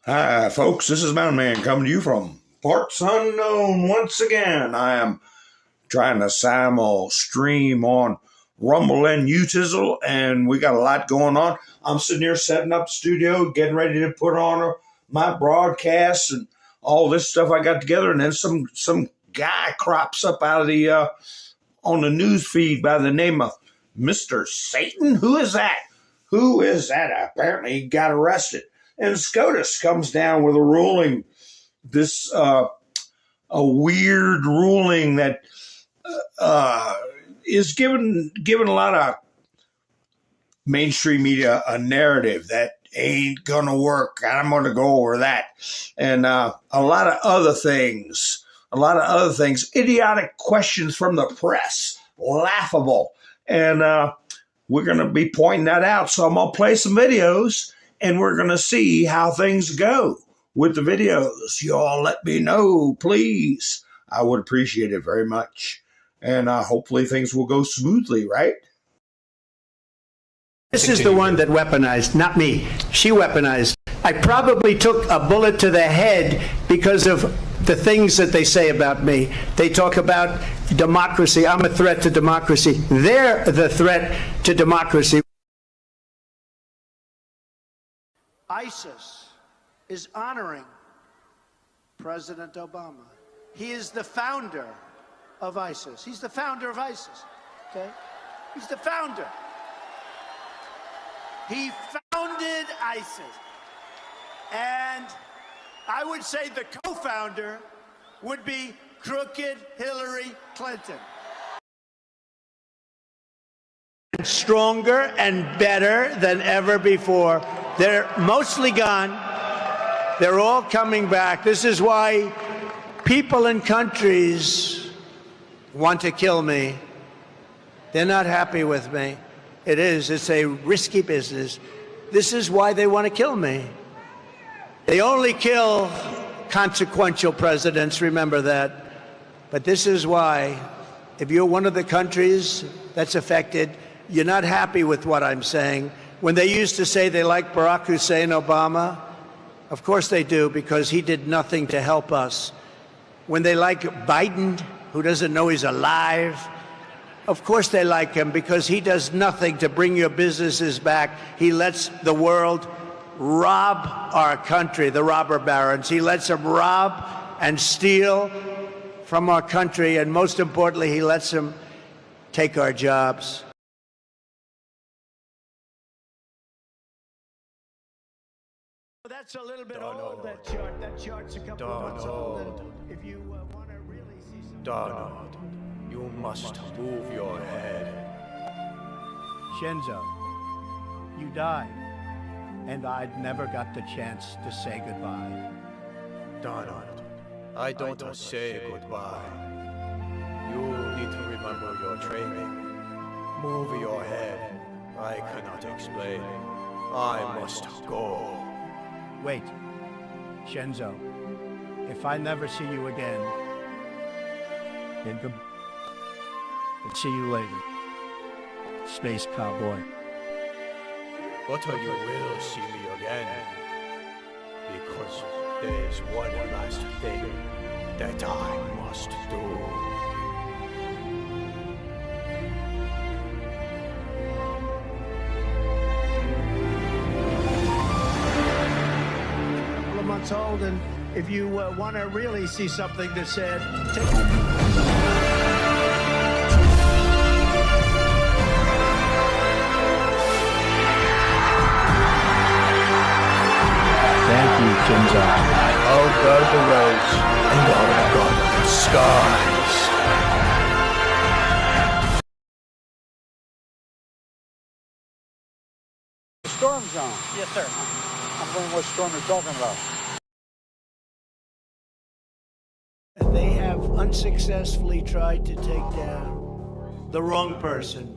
Hi, folks. This is Mountain Man coming to you from parts unknown once again. I am trying to simul stream on Rumble and Utizzle, and we got a lot going on. I'm sitting here setting up the studio, getting ready to put on my broadcast and all this stuff I got together, and then some guy crops up out of the on the news feed by the name of Mr. Satan. Who is that? Who is that? Apparently he got arrested. And SCOTUS comes down with a ruling, this a weird ruling that is giving a lot of mainstream media a narrative that ain't gonna work. I'm gonna go over that, and a lot of other things. Idiotic questions from the press, laughable, and we're gonna be pointing that out. So I'm gonna play some videos. And we're going to see how things go with the videos. Y'all let me know, please. I would appreciate it very much. And hopefully things will go smoothly, right? This is the one that weaponized, not me. She weaponized. I probably took a bullet to the head because of the things that they say about me. They talk about democracy. I'm a threat to democracy. They're the threat to democracy. ISIS is honoring President Obama. He is the founder of ISIS. He's the founder of ISIS, okay? He's the founder. He founded ISIS. And I would say the co-founder would be crooked Hillary Clinton. Stronger and better than ever before. They're mostly gone. They're all coming back. This is why people in countries want to kill me. They're not happy with me. It's a risky business. This is why they want to kill me. They only kill consequential presidents, remember that. But this is why, if you're one of the countries that's affected, you're not happy with what I'm saying. When they used to say they like Barack Hussein Obama, of course they do, because he did nothing to help us. When they like Biden, who doesn't know he's alive, of course they like him, because he does nothing to bring your businesses back. He lets the world rob our country, the robber barons. He lets them rob and steal from our country, and most importantly, he lets them take our jobs. That's a little bit old, that chart. That chart's a couple of months old. If you want to really see something... Donald, you must move your head. Shenzo, you died, and I'd never got the chance to say goodbye. Donald, I don't say goodbye. You need to remember your training. Move your head. I cannot explain. I must go. Wait, Shenzo, if I never see you again, then and see you later, Space Cowboy. But you will see me again, because there is one last thing that I must do. Old, and if you want to really see something that's said, take Thank you, Shenzo. I'll guard the roads, and I'll guard the skies. Storm zone. Yes, sir. I'm wondering what storm you're talking about. They have unsuccessfully tried to take down the wrong person.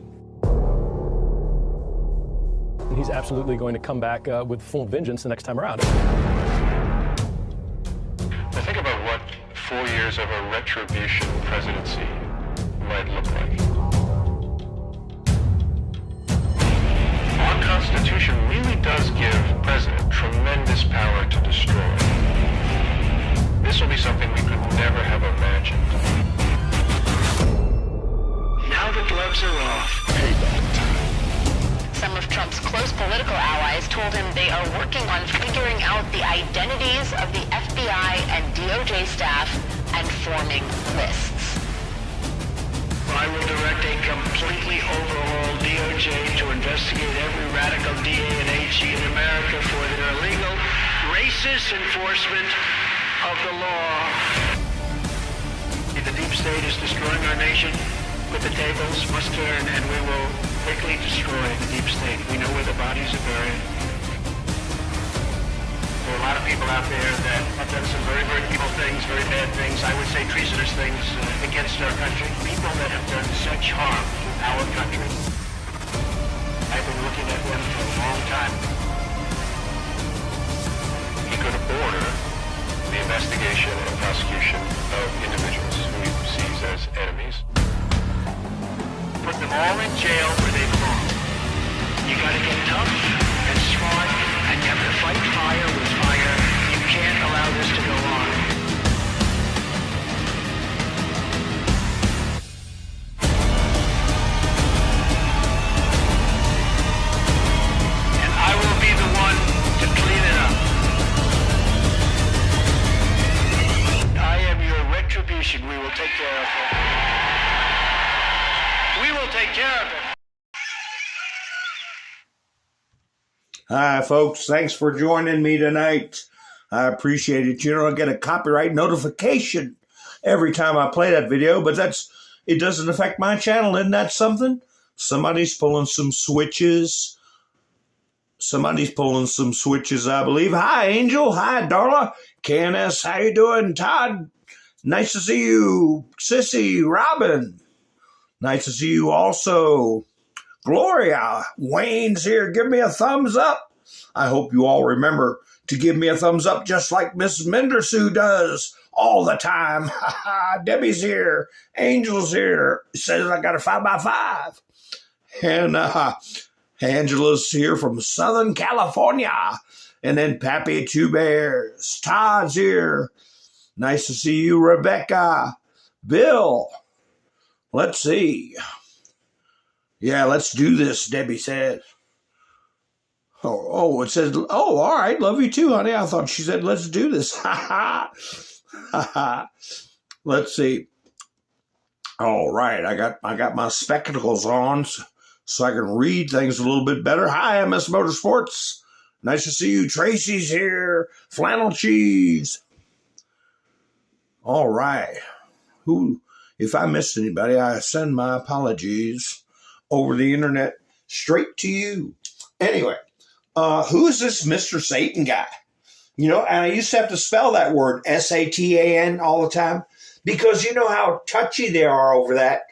He's absolutely going to come back with full vengeance the next time around. Now think about what 4 years of a retribution presidency might look like. Our Constitution really does give the president tremendous power to destroy. This will be something we could never have imagined. Now the gloves are off. Some of Trump's close political allies told him they are working on figuring out the identities of the FBI and DOJ staff and forming lists. I will direct a completely overhauled DOJ to investigate every radical DA and AG in America for their illegal, racist enforcement of the law. The deep state is destroying our nation, but the tables must turn, and we will quickly destroy the deep state. We know where the bodies are buried. There are a lot of people out there that have done some very, very evil things, very bad things, I would say treasonous things against our country. People that have done such harm to our country. I've been looking at them for a long time. He could order the investigation and prosecution of individuals who he sees as enemies. Put them all in jail where they belong. You gotta get tough and smart, and you have to fight fire with fire. You can't allow this to go on. And I will be the one to clean it up. I am your retribution. We will take care of it. We will take care of it. Hi, folks. Thanks for joining me tonight. I appreciate it. You know, I get a copyright notification every time I play that video, but it doesn't affect my channel. Isn't that something? Somebody's pulling some switches. I believe. Hi, Angel. Hi, Darla. KNS, how you doing? Todd, nice to see you. Sissy, Robin, nice to see you also. Gloria, Wayne's here. Give me a thumbs up. I hope you all remember to give me a thumbs up just like Miss Mendersu does all the time. Debbie's here. Angel's here. Says I got a 5x5. And Angela's here from Southern California. And then Pappy Two Bears. Todd's here. Nice to see you, Rebecca. Bill. Let's see. Yeah, let's do this, Debbie said. Oh, it says, oh, all right, love you too, honey. I thought she said, let's do this. Let's see. All right, I got my spectacles on so I can read things a little bit better. Hi, MS Motorsports. Nice to see you. Tracy's here. Flannel Cheese. All right. If I missed anybody, I send my apologies over the internet straight to you. Anyway, who is this Mr. Satan guy? You know, and I used to have to spell that word, Satan, all the time, because you know how touchy they are over that.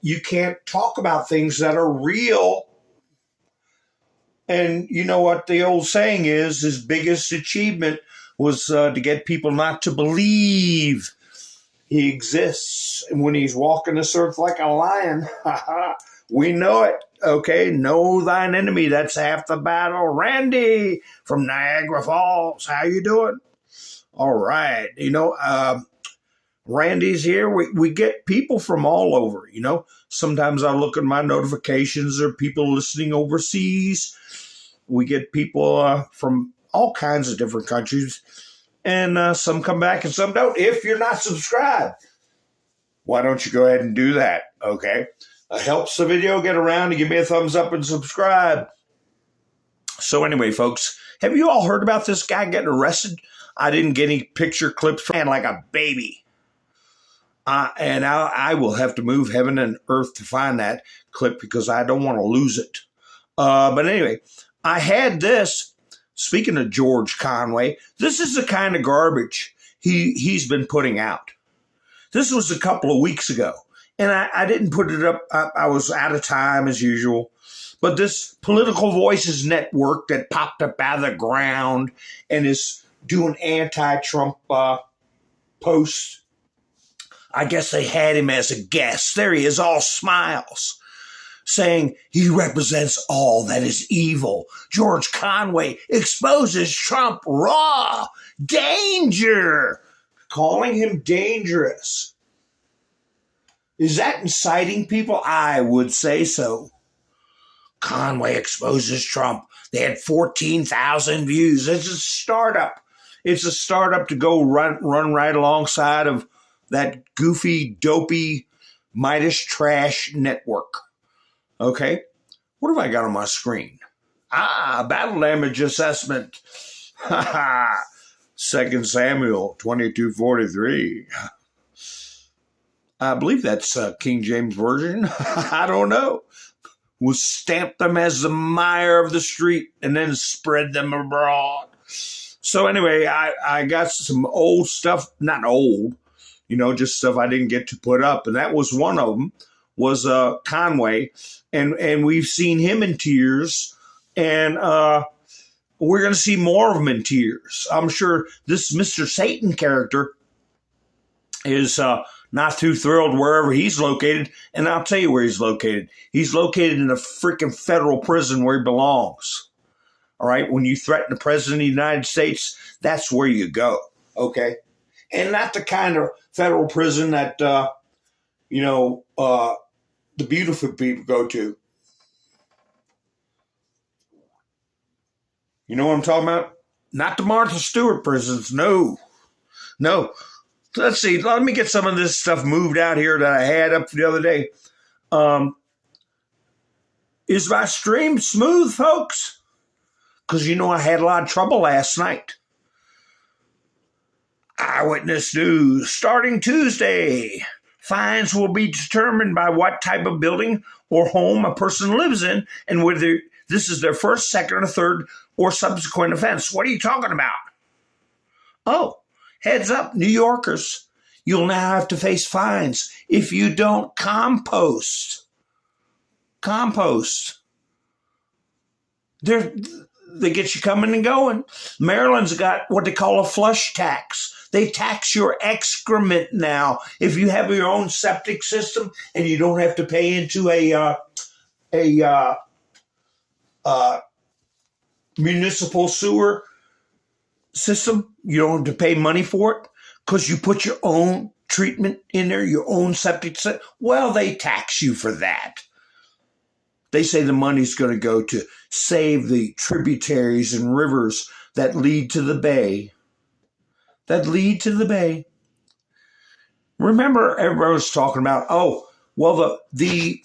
You can't talk about things that are real. And you know what the old saying is, his biggest achievement was to get people not to believe he exists. And when he's walking this earth like a lion, we know it. Okay, know thine enemy. That's half the battle. Randy from Niagara Falls. How you doing? All right. You know, Randy's here. We get people from all over, you know. Sometimes I look at my notifications. There are people listening overseas. We get people from all kinds of different countries. And some come back and some don't. If you're not subscribed, why don't you go ahead and do that, okay? Helps the video get around, and give me a thumbs up and subscribe. So anyway, folks, have you all heard about this guy getting arrested? I didn't get any picture clips from him like a baby. And I will have to move heaven and earth to find that clip because I don't want to lose it. But anyway, I had this. Speaking of George Conway, this is the kind of garbage he's been putting out. This was a couple of weeks ago, and I didn't put it up. I was out of time as usual. But this Political Voices network that popped up out of the ground and is doing anti-Trump posts, I guess they had him as a guest. There he is, all smiles. saying he represents all that is evil. George Conway exposes Trump raw. Danger. Calling him dangerous. Is that inciting people? I would say so. Conway exposes Trump. They had 14,000 views. It's a startup. It's a startup to go run right alongside of that goofy, dopey, Midas trash network. Okay? What have I got on my screen? Battle damage assessment. 2 Samuel 22:43. I believe that's King James Version. I don't know. Will stamp them as the mire of the street and then spread them abroad. So anyway, I got some old stuff, not old, just stuff I didn't get to put up. And that was one of them, was Conway. And we've seen him in tears. And we're going to see more of him in tears. I'm sure this Mr. Satan character is not too thrilled wherever he's located. And I'll tell you where he's located. He's located in a freaking federal prison where he belongs. All right. When you threaten the president of the United States, that's where you go. Okay. And not the kind of federal prison that, the beautiful people go to. You know what I'm talking about? Not the Martha Stewart prisons. No. Let's see. Let me get some of this stuff moved out here that I had up the other day. Is my stream smooth, folks? Because I had a lot of trouble last night. Eyewitness News. Starting Tuesday, fines will be determined by what type of building or home a person lives in and whether this is their first, second, or third, or subsequent offense. What are you talking about? Oh, heads up, New Yorkers. You'll now have to face fines if you don't compost. They get you coming and going. Maryland's got what they call a flush tax. They tax your excrement now. If you have your own septic system and you don't have to pay into a municipal sewer system, you don't have to pay money for it because you put your own treatment in there, your own septic system. Well, they tax you for that. They say the money's going to go to save the tributaries and rivers that lead to the bay. Remember, everybody was talking about, the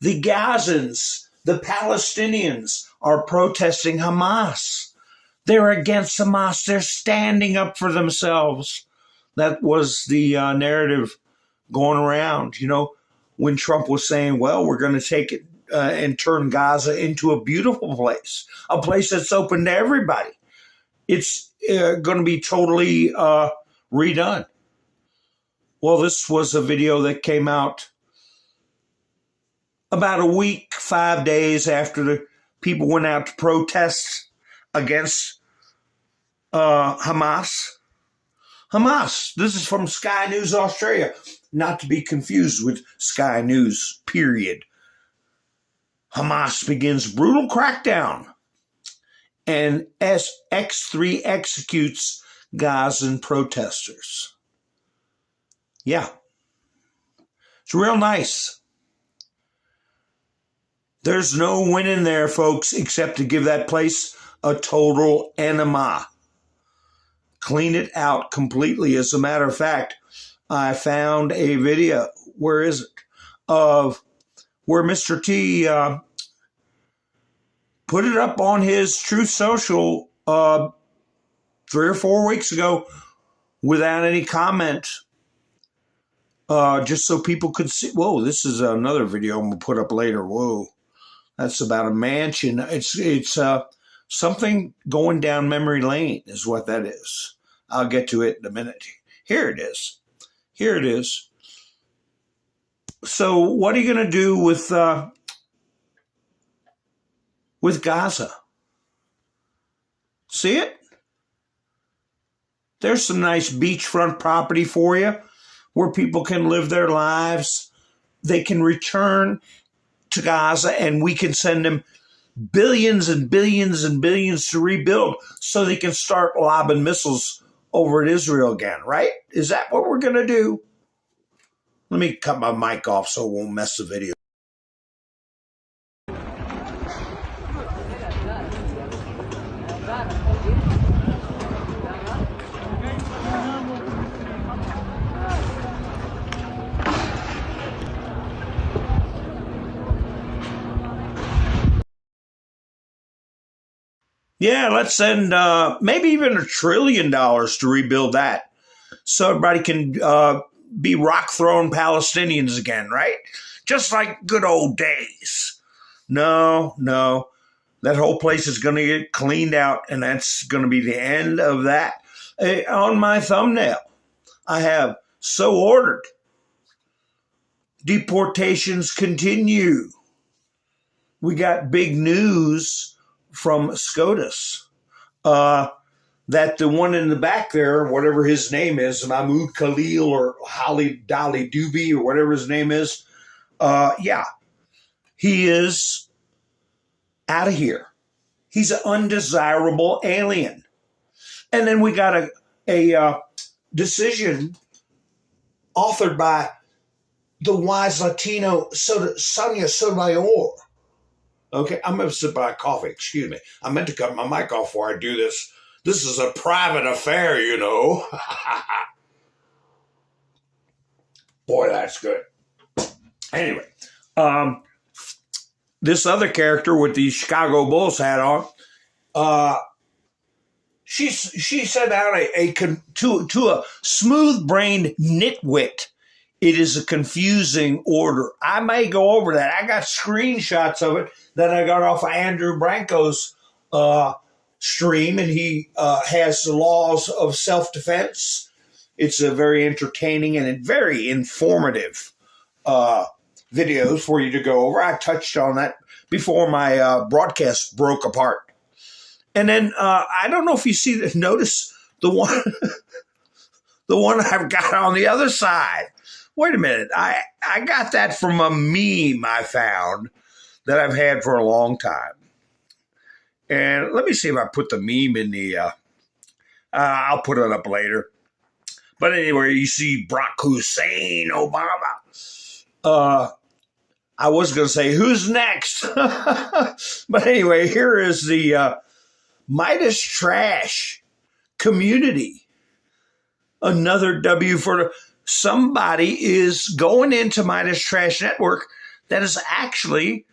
Gazans, the Palestinians are protesting Hamas. They're against Hamas. They're standing up for themselves. That was the narrative going around, when Trump was saying, well, we're going to take it and turn Gaza into a beautiful place, a place that's open to everybody. It's going to be totally redone. Well, this was a video that came out about a week, 5 days after the people went out to protest against Hamas. This is from Sky News Australia, not to be confused with Sky News, period. Hamas begins brutal crackdown and X3 executes Gazan protesters. Yeah. It's real nice. There's no winning there, folks, except to give that place a total enema. Clean it out completely. As a matter of fact, I found a video, where is it, of where Mr. T put it up on his Truth Social 3 or 4 weeks ago without any comment, just so people could see. Whoa, this is another video I'm going to put up later. Whoa, that's about a mansion. It's something going down memory lane is what that is. I'll get to it in a minute. Here it is. So what are you going to do with Gaza? See it? There's some nice beachfront property for you where people can live their lives. they can return to Gaza and we can send them billions and billions and billions to rebuild so they can start lobbing missiles over at Israel again, right? Is that what we're going to do? Let me cut my mic off so it won't mess the video. Yeah, let's send maybe even $1 trillion to rebuild that so everybody can be rock-throwing Palestinians again, right? Just like good old days. No. That whole place is going to get cleaned out, and that's going to be the end of that. On my thumbnail, I have so ordered. Deportations continue. We got big news from SCOTUS, that the one in the back there, whatever his name is, Mahmoud Khalil or Holly Dolly Doobie or whatever his name is, he is out of here. He's an undesirable alien. And then we got a decision authored by the wise Latino Sonia Sotomayor. Okay, I'm going to sip my coffee. Excuse me. I meant to cut my mic off before I do this. This is a private affair, you know. Boy, that's good. Anyway, this other character with the Chicago Bulls hat on, she sent out to a smooth-brained nitwit. It is a confusing order. I may go over that. I got screenshots of it that I got off of Andrew Branco's stream, and he has the laws of self-defense. It's a very entertaining and very informative videos for you to go over. I touched on that before my broadcast broke apart. And then I don't know if you notice the one the one I've got on the other side. Wait a minute. I got that from a meme I found that I've had for a long time. And let me see if I put the meme in the, I'll put it up later. But anyway, you see Barack Hussein Obama. I was going to say, who's next? But anyway, here is the Midas Trash community. Another W for somebody is going into Midas Trash Network that is actually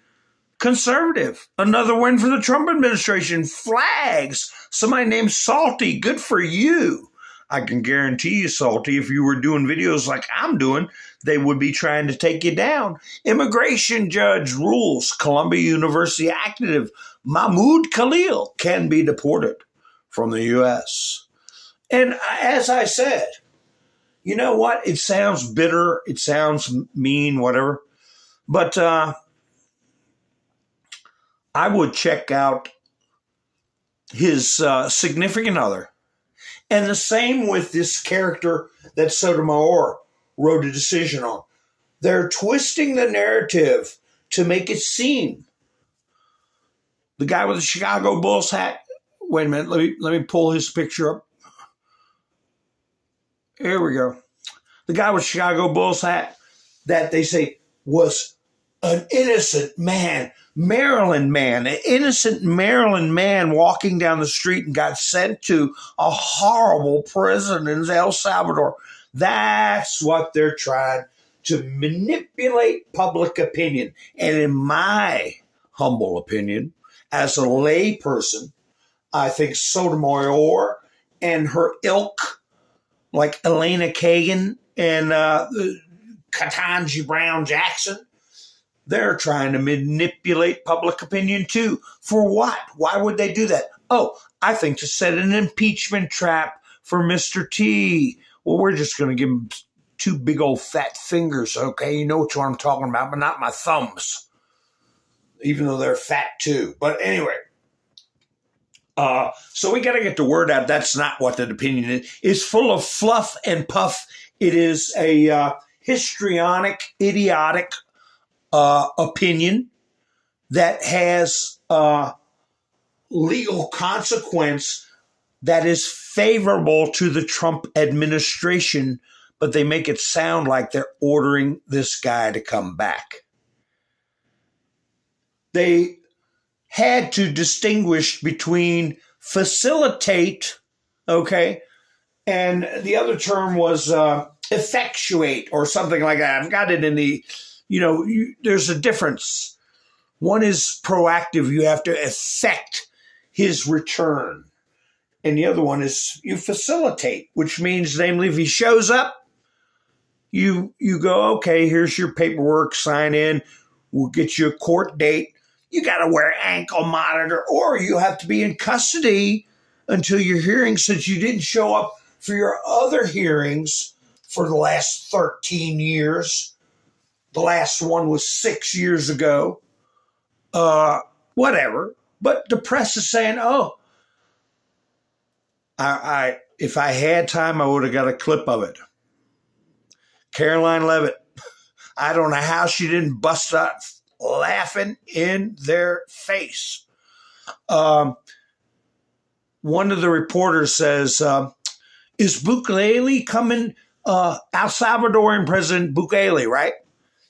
conservative. Another win for the Trump administration. Flags. Somebody named Salty. Good for you. I can guarantee you, Salty, if you were doing videos like I'm doing, they would be trying to take you down. Immigration judge rules. Columbia University active Mahmoud Khalil can be deported from the U.S. And as I said, you know what? It sounds bitter. It sounds mean, whatever. But I would check out his significant other. And the same with this character that Sotomayor wrote a decision on. They're twisting the narrative to make it seem. The guy with the Chicago Bulls hat. Wait a minute. Let me pull his picture up. Here we go. The guy with Chicago Bulls hat that they say was an innocent man, Maryland man, an innocent Maryland man walking down the street and got sent to a horrible prison in El Salvador. That's what they're trying to manipulate public opinion. And in my humble opinion, as a lay person, I think Sotomayor and her ilk, like Elena Kagan and Ketanji Brown Jackson, they're trying to manipulate public opinion too. For what? Why would they do that? Oh, I think to set an impeachment trap for Mr. T. Well, we're just going to give him two big old fat fingers, okay? You know what I'm talking about, but not my thumbs, even though they're fat too. But anyway, so we got to get the word out. That's not what the opinion is. It's full of fluff and puff. It is a histrionic, idiotic opinion that has legal consequence that is favorable to the Trump administration, but they make it sound like they're ordering this guy to come back. They had to distinguish between facilitate, okay, and the other term was effectuate or something like that. I've got it in the, there's a difference. One is proactive. You have to effect his return. And the other one is you facilitate, which means, namely, if he shows up, you go, okay, here's your paperwork, sign in. We'll get you a court date. You got to wear ankle monitor, or you have to be in custody until your hearing, since you didn't show up for your other hearings for the last 13 years. The last one was 6 years ago. Whatever. But the press is saying, oh, if I had time, I would have got a clip of it. Caroline Leavitt, I don't know how she didn't bust out laughing in their face. One of the reporters says, is Bukele coming, El Salvadorian President Bukele, right?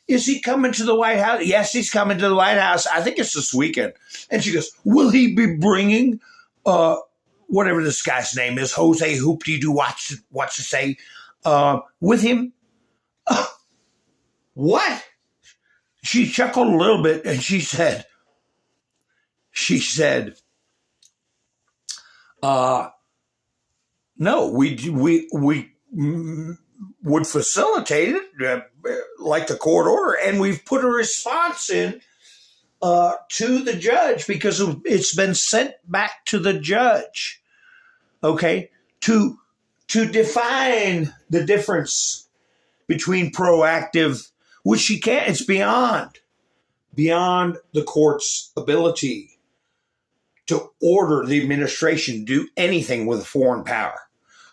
Is he coming to the White House? Yes, he's coming to the White House. I think it's this weekend. And she goes, will he be bringing whatever this guy's name is, Jose Hoopty-Doo, what's to say, with him? What? She chuckled a little bit and she said, no, we would facilitate it like the court order, and we've put a response in to the judge because it's been sent back to the judge, okay, to define the difference between proactive, which she can't, it's beyond the court's ability to order the administration to do anything with a foreign power.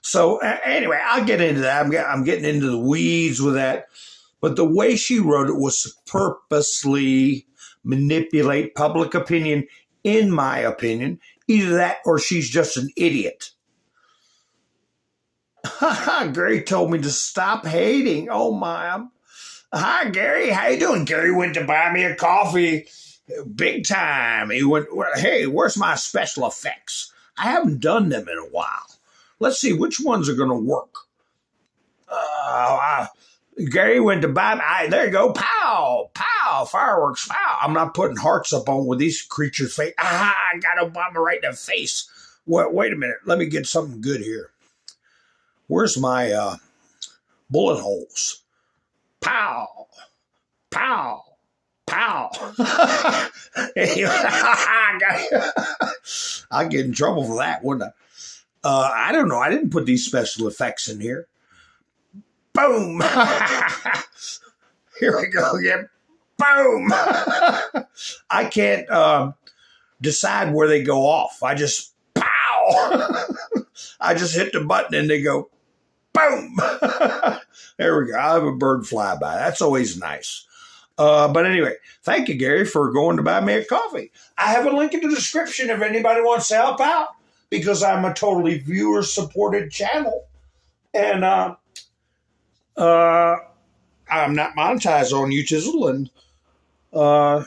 So anyway, I'll get into that. I'm getting into the weeds with that. But the way she wrote it was to purposely manipulate public opinion, in my opinion. Either that or she's just an idiot. Gary told me to stop hating. Oh, my. Hi, Gary. How you doing? Gary went to buy me a coffee big time. He went, hey, where's my special effects? I haven't done them in a while. Let's see which ones are going to work. Gary went to buy me. There you go. Pow, pow, fireworks, pow. I'm not putting hearts up on with these creatures' face. I got Obama right in the face. Wait a minute. Let me get something good here. Where's my bullet holes? Pow, pow, pow. I'll get in trouble for that, wouldn't I? I don't know. I didn't put these special effects in here. Boom. Here we go again. Boom. I can't decide where they go off. I just pow. I just hit the button and they go boom. There we go. I have a bird fly by. That's always nice. But anyway, thank you, Gary, for going to buy me a coffee. I have a link in the description if anybody wants to help out, because I'm a totally viewer-supported channel. And I'm not monetized on YouTube. And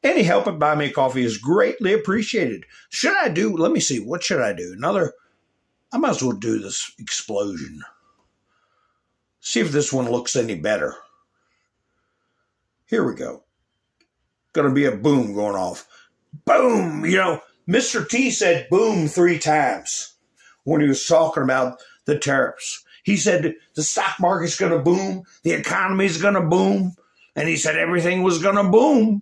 any help at Buy Me a Coffee is greatly appreciated. Let me see, what should I do? I might as well do this explosion. See if this one looks any better. Here we go. Going to be a boom going off. Boom! Mr. T said boom 3 times when he was talking about the tariffs. He said the stock market's going to boom, the economy's going to boom, and he said everything was going to boom.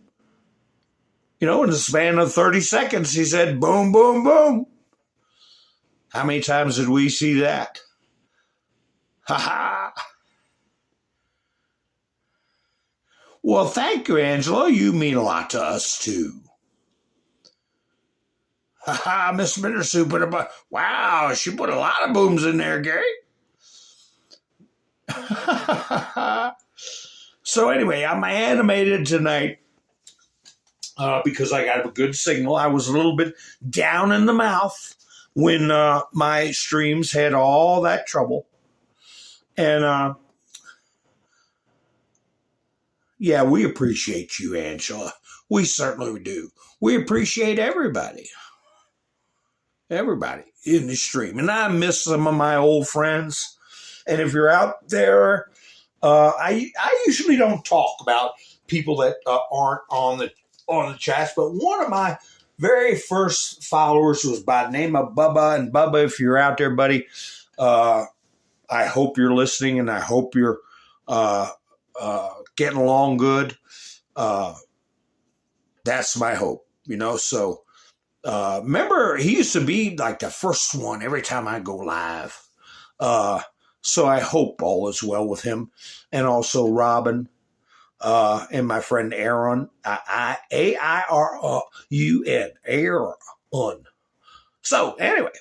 In the span of 30 seconds, he said boom, boom, boom. How many times did we see that? Ha ha. Well, thank you, Angela. You mean a lot to us, too. Ha ha, Miss Mindersu put wow, she put a lot of booms in there, Gary. So anyway, I'm animated tonight because I got a good signal. I was a little bit down in the mouth when my streams had all that trouble. And yeah, we appreciate you, Angela. We certainly do. We appreciate everybody in the stream. And I miss some of my old friends. And if you're out there, I usually don't talk about people that aren't on the chats, but one of my very first followers was by the name of Bubba. And Bubba, if you're out there, buddy, I hope you're listening, and I hope you're getting along good. That's my hope, So remember, he used to be like the first one every time I go live. So I hope all is well with him, and also Robin and my friend Aaron, A-I-R-U-N, Aaron. So anyway,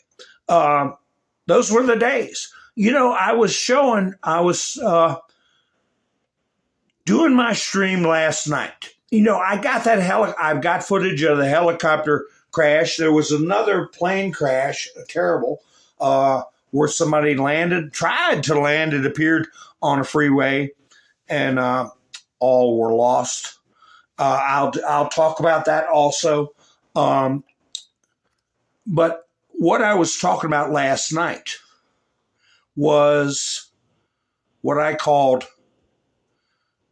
those were the days. I was doing my stream last night. I got I've got footage of the helicopter crash. There was another plane crash, terrible, where somebody tried to land, it appeared, on a freeway, and all were lost. I'll talk about that also. But what I was talking about last night was what I called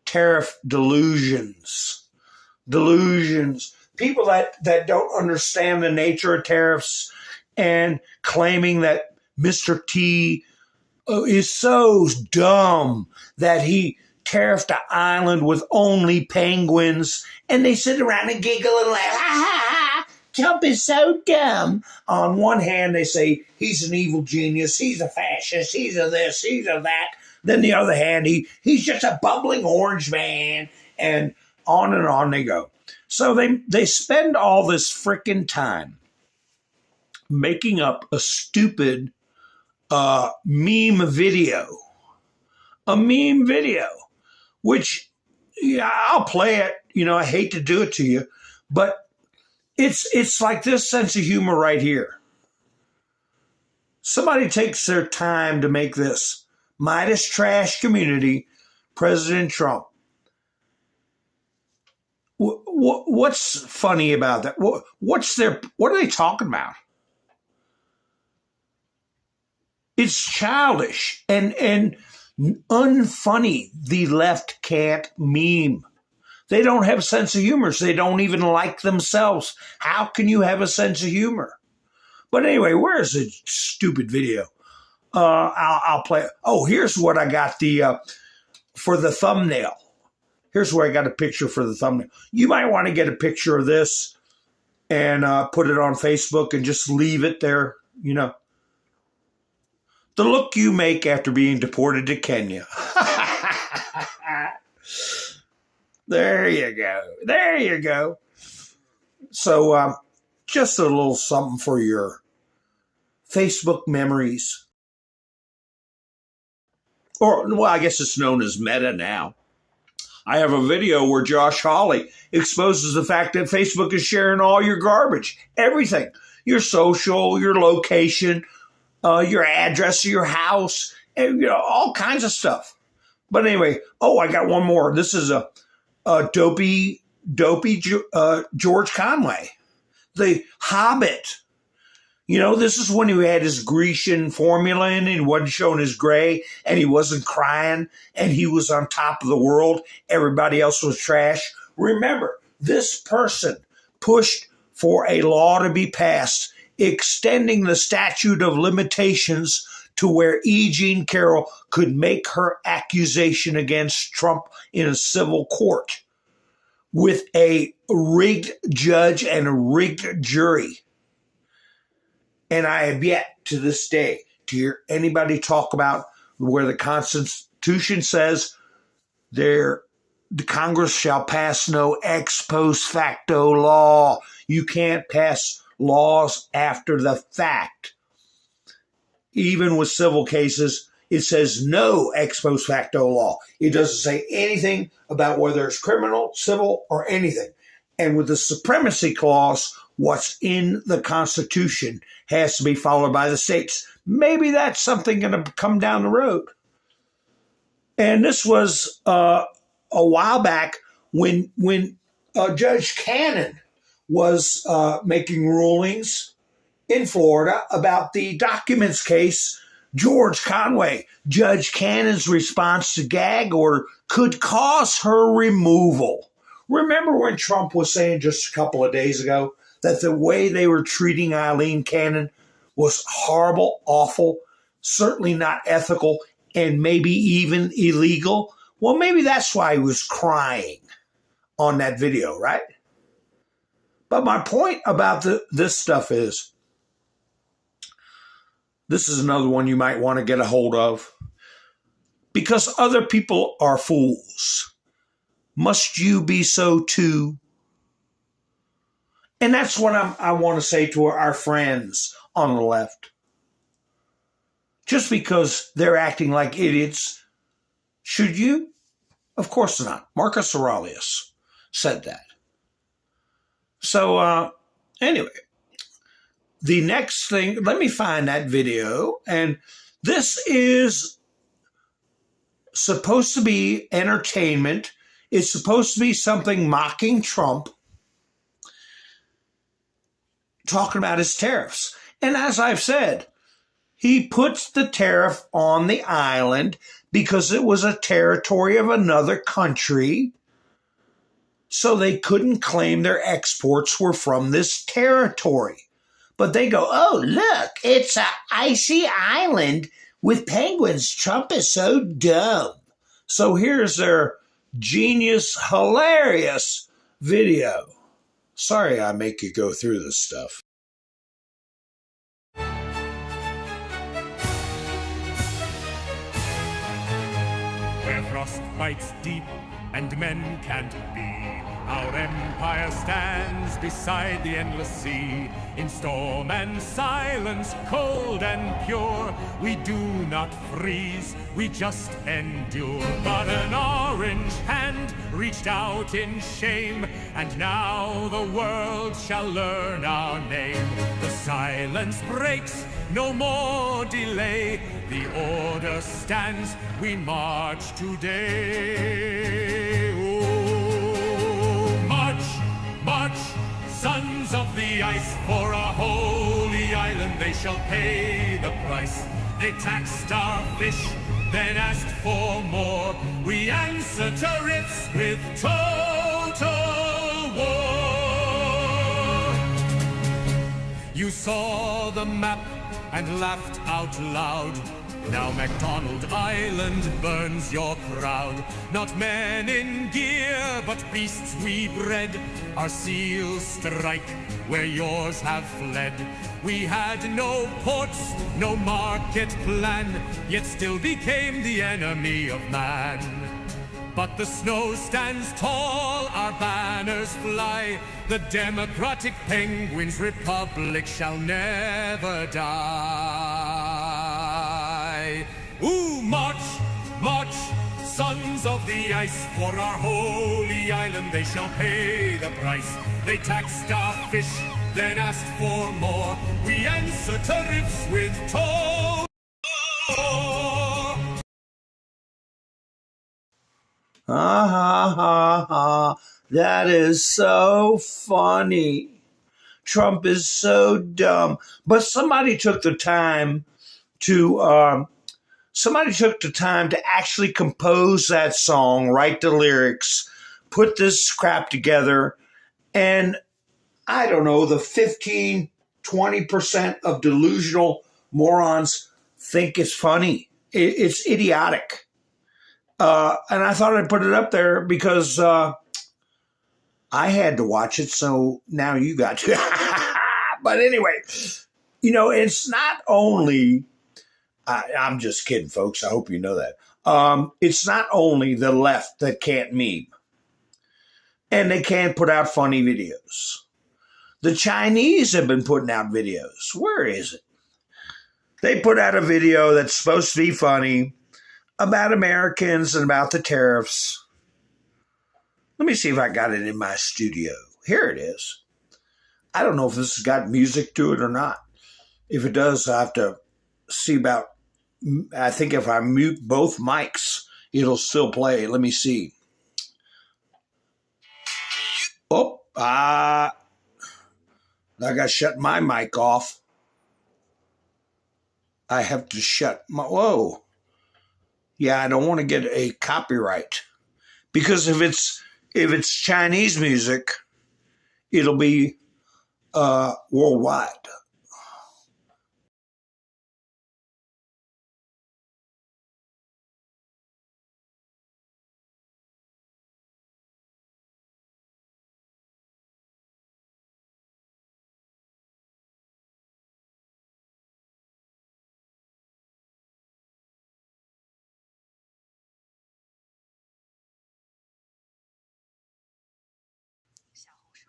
tariff delusions. Delusions. People that don't understand the nature of tariffs and claiming that Mr. T is so dumb that he tariffed an island with only penguins, and they sit around and giggle and laugh. Ha ha ha! Trump is so dumb. On one hand, they say he's an evil genius, he's a fascist, he's a this, he's a that. Then the other hand, he's just a bubbling orange man, and on they go. So they spend all this frickin' time making up a stupid meme video. A meme video, which, I'll play it. I hate to do it to you, but it's like this sense of humor right here. Somebody takes their time to make this. Midas trash community, President Trump. What's funny about that? What are they talking about? It's childish and unfunny. The left can't meme. They don't have a sense of humor. So they don't even like themselves. How can you have a sense of humor? But anyway, where's the stupid video? I'll play it. Oh, here's what I got for the thumbnail. Here's where I got a picture for the thumbnail. You might want to get a picture of this and put it on Facebook and just leave it there, The look you make after being deported to Kenya. There you go. There you go. So just a little something for your Facebook memories. Or, well, I guess it's known as Meta now. I have a video where Josh Hawley exposes the fact that Facebook is sharing all your garbage, everything, your social, your location, your address of your house, and, all kinds of stuff. But anyway, I got one more. This is a dopey George Conway, the Hobbit. This is when he had his Grecian formula in, and he wasn't showing his gray, and he wasn't crying, and he was on top of the world. Everybody else was trash. Remember, this person pushed for a law to be passed extending the statute of limitations to where E. Jean Carroll could make her accusation against Trump in a civil court with a rigged judge and a rigged jury. And I have yet to this day to hear anybody talk about where the Constitution says the Congress shall pass no ex post facto law. You can't pass laws after the fact. Even with civil cases, It says no ex post facto law. It doesn't say anything about whether it's criminal, civil, or anything. And with the supremacy clause, what's in the Constitution has to be followed by the states. Maybe that's something going to come down the road. And this was a while back when Judge Cannon was making rulings in Florida about the documents case. George Conway, Judge Cannon's response to gag order could cause her removal. Remember when Trump was saying just a couple of days ago that the way they were treating Eileen Cannon was horrible, awful, certainly not ethical, and maybe even illegal? Well, maybe that's why he was crying on that video, right? But my point about this stuff is, this is another one you might want to get a hold of. Because other people are fools, must you be so too? And that's what I want to say to our friends on the left. Just because they're acting like idiots, should you? Of course not. Marcus Aurelius said that. So anyway, the next thing, let me find that video. And this is supposed to be entertainment. It's supposed to be something mocking Trump, talking about his tariffs. And as I've said, he puts the tariff on the island because it was a territory of another country, so they couldn't claim their exports were from this territory. But they go, oh, look, it's an icy island with penguins. Trump is so dumb. So here's their genius, hilarious video. Sorry I make you go through this stuff. Where frost bites deep and men can't be, our empire stands beside the endless sea. In storm and silence, cold and pure, we do not freeze, we just endure. But an orange hand reached out in shame, and now the world shall learn our name. The silence breaks, no more delay. The order stands, we march today. Oh, march, march, sons of the ice, for a holy island they shall pay the price. They taxed our fish, then asked for more. We answer tariffs with total war. You saw the map and laughed out loud. Now MacDonald Island burns your crowd. Not men in gear, but beasts we bred. Our seals strike where yours have fled. We had no ports, no market plan, yet still became the enemy of man. But the snow stands tall, our banners fly. The democratic penguins' republic shall never die. Ooh, march, march, sons of the ice, for our holy island they shall pay the price. They taxed our fish, then asked for more. We answer tariffs with toll. Ha ha ha ha. That is so funny. Trump is so dumb. But somebody took the time to actually compose that song, write the lyrics, put this crap together, and I don't know, the 15, 20% of delusional morons think it's funny. It's idiotic. And I thought I'd put it up there because I had to watch it, so now you got to. But anyway, you know, it's not only, I'm just kidding, folks. I hope you know that. It's not only the left that can't meme, and they can't put out funny videos. The Chinese have been putting out videos. Where is it? They put out a video that's supposed to be funny about Americans and about the tariffs. Let me see if I got it in my studio. Here it is. I don't know if this has got music to it or not. If it does, I have to see about, I think if I mute both mics, it'll still play. Let me see. Oh, I got to shut my mic off. I have to shut my, whoa. Yeah, I don't want to get a copyright. Because if it's Chinese music, it'll be worldwide.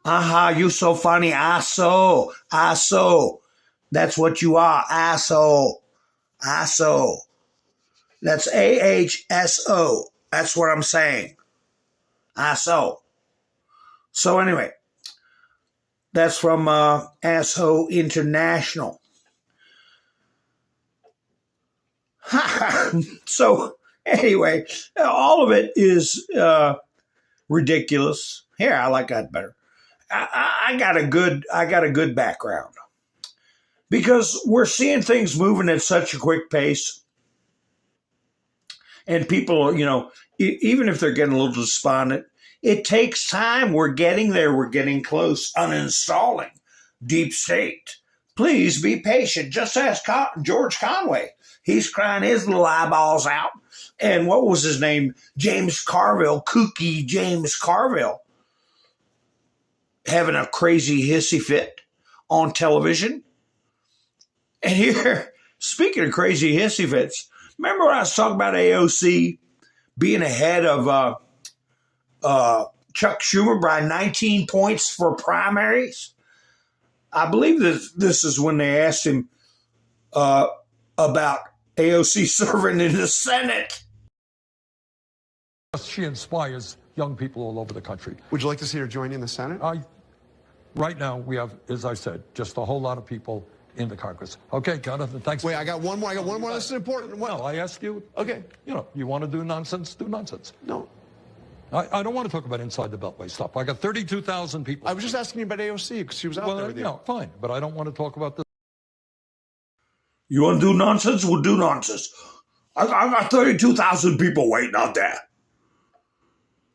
Aha, you so funny, asshole. That's what you are, asshole. That's AHSO. That's what I'm saying. Asshole. So anyway, that's from Asshole International. So anyway, all of it is ridiculous. Here, I like that better. I got a good background because we're seeing things moving at such a quick pace, and people, even if they're getting a little despondent, it takes time. We're getting there. We're getting close. Uninstalling deep state. Please be patient. Just ask George Conway. He's crying his little eyeballs out. And what was his name? James Carville, kooky James Carville, having a crazy hissy fit on television. And here, speaking of crazy hissy fits, remember when I was talking about AOC being ahead of Chuck Schumer by 19 points for primaries? I believe this is when they asked him about AOC serving in the Senate. She inspires young people all over the country. Would you like to see her join in the Senate? Right now, we have, as I said, just a whole lot of people in the Congress. Okay, Jonathan, thanks. Wait, I got one more. This is important. No, I asked you. Okay. You want to do nonsense, do nonsense. No. I don't want to talk about inside the Beltway stuff. I got 32,000 people. I was just asking you about AOC because she was out there with you. Fine, but I don't want to talk about this. You want to do nonsense? We'll do nonsense. I got 32,000 people waiting out there.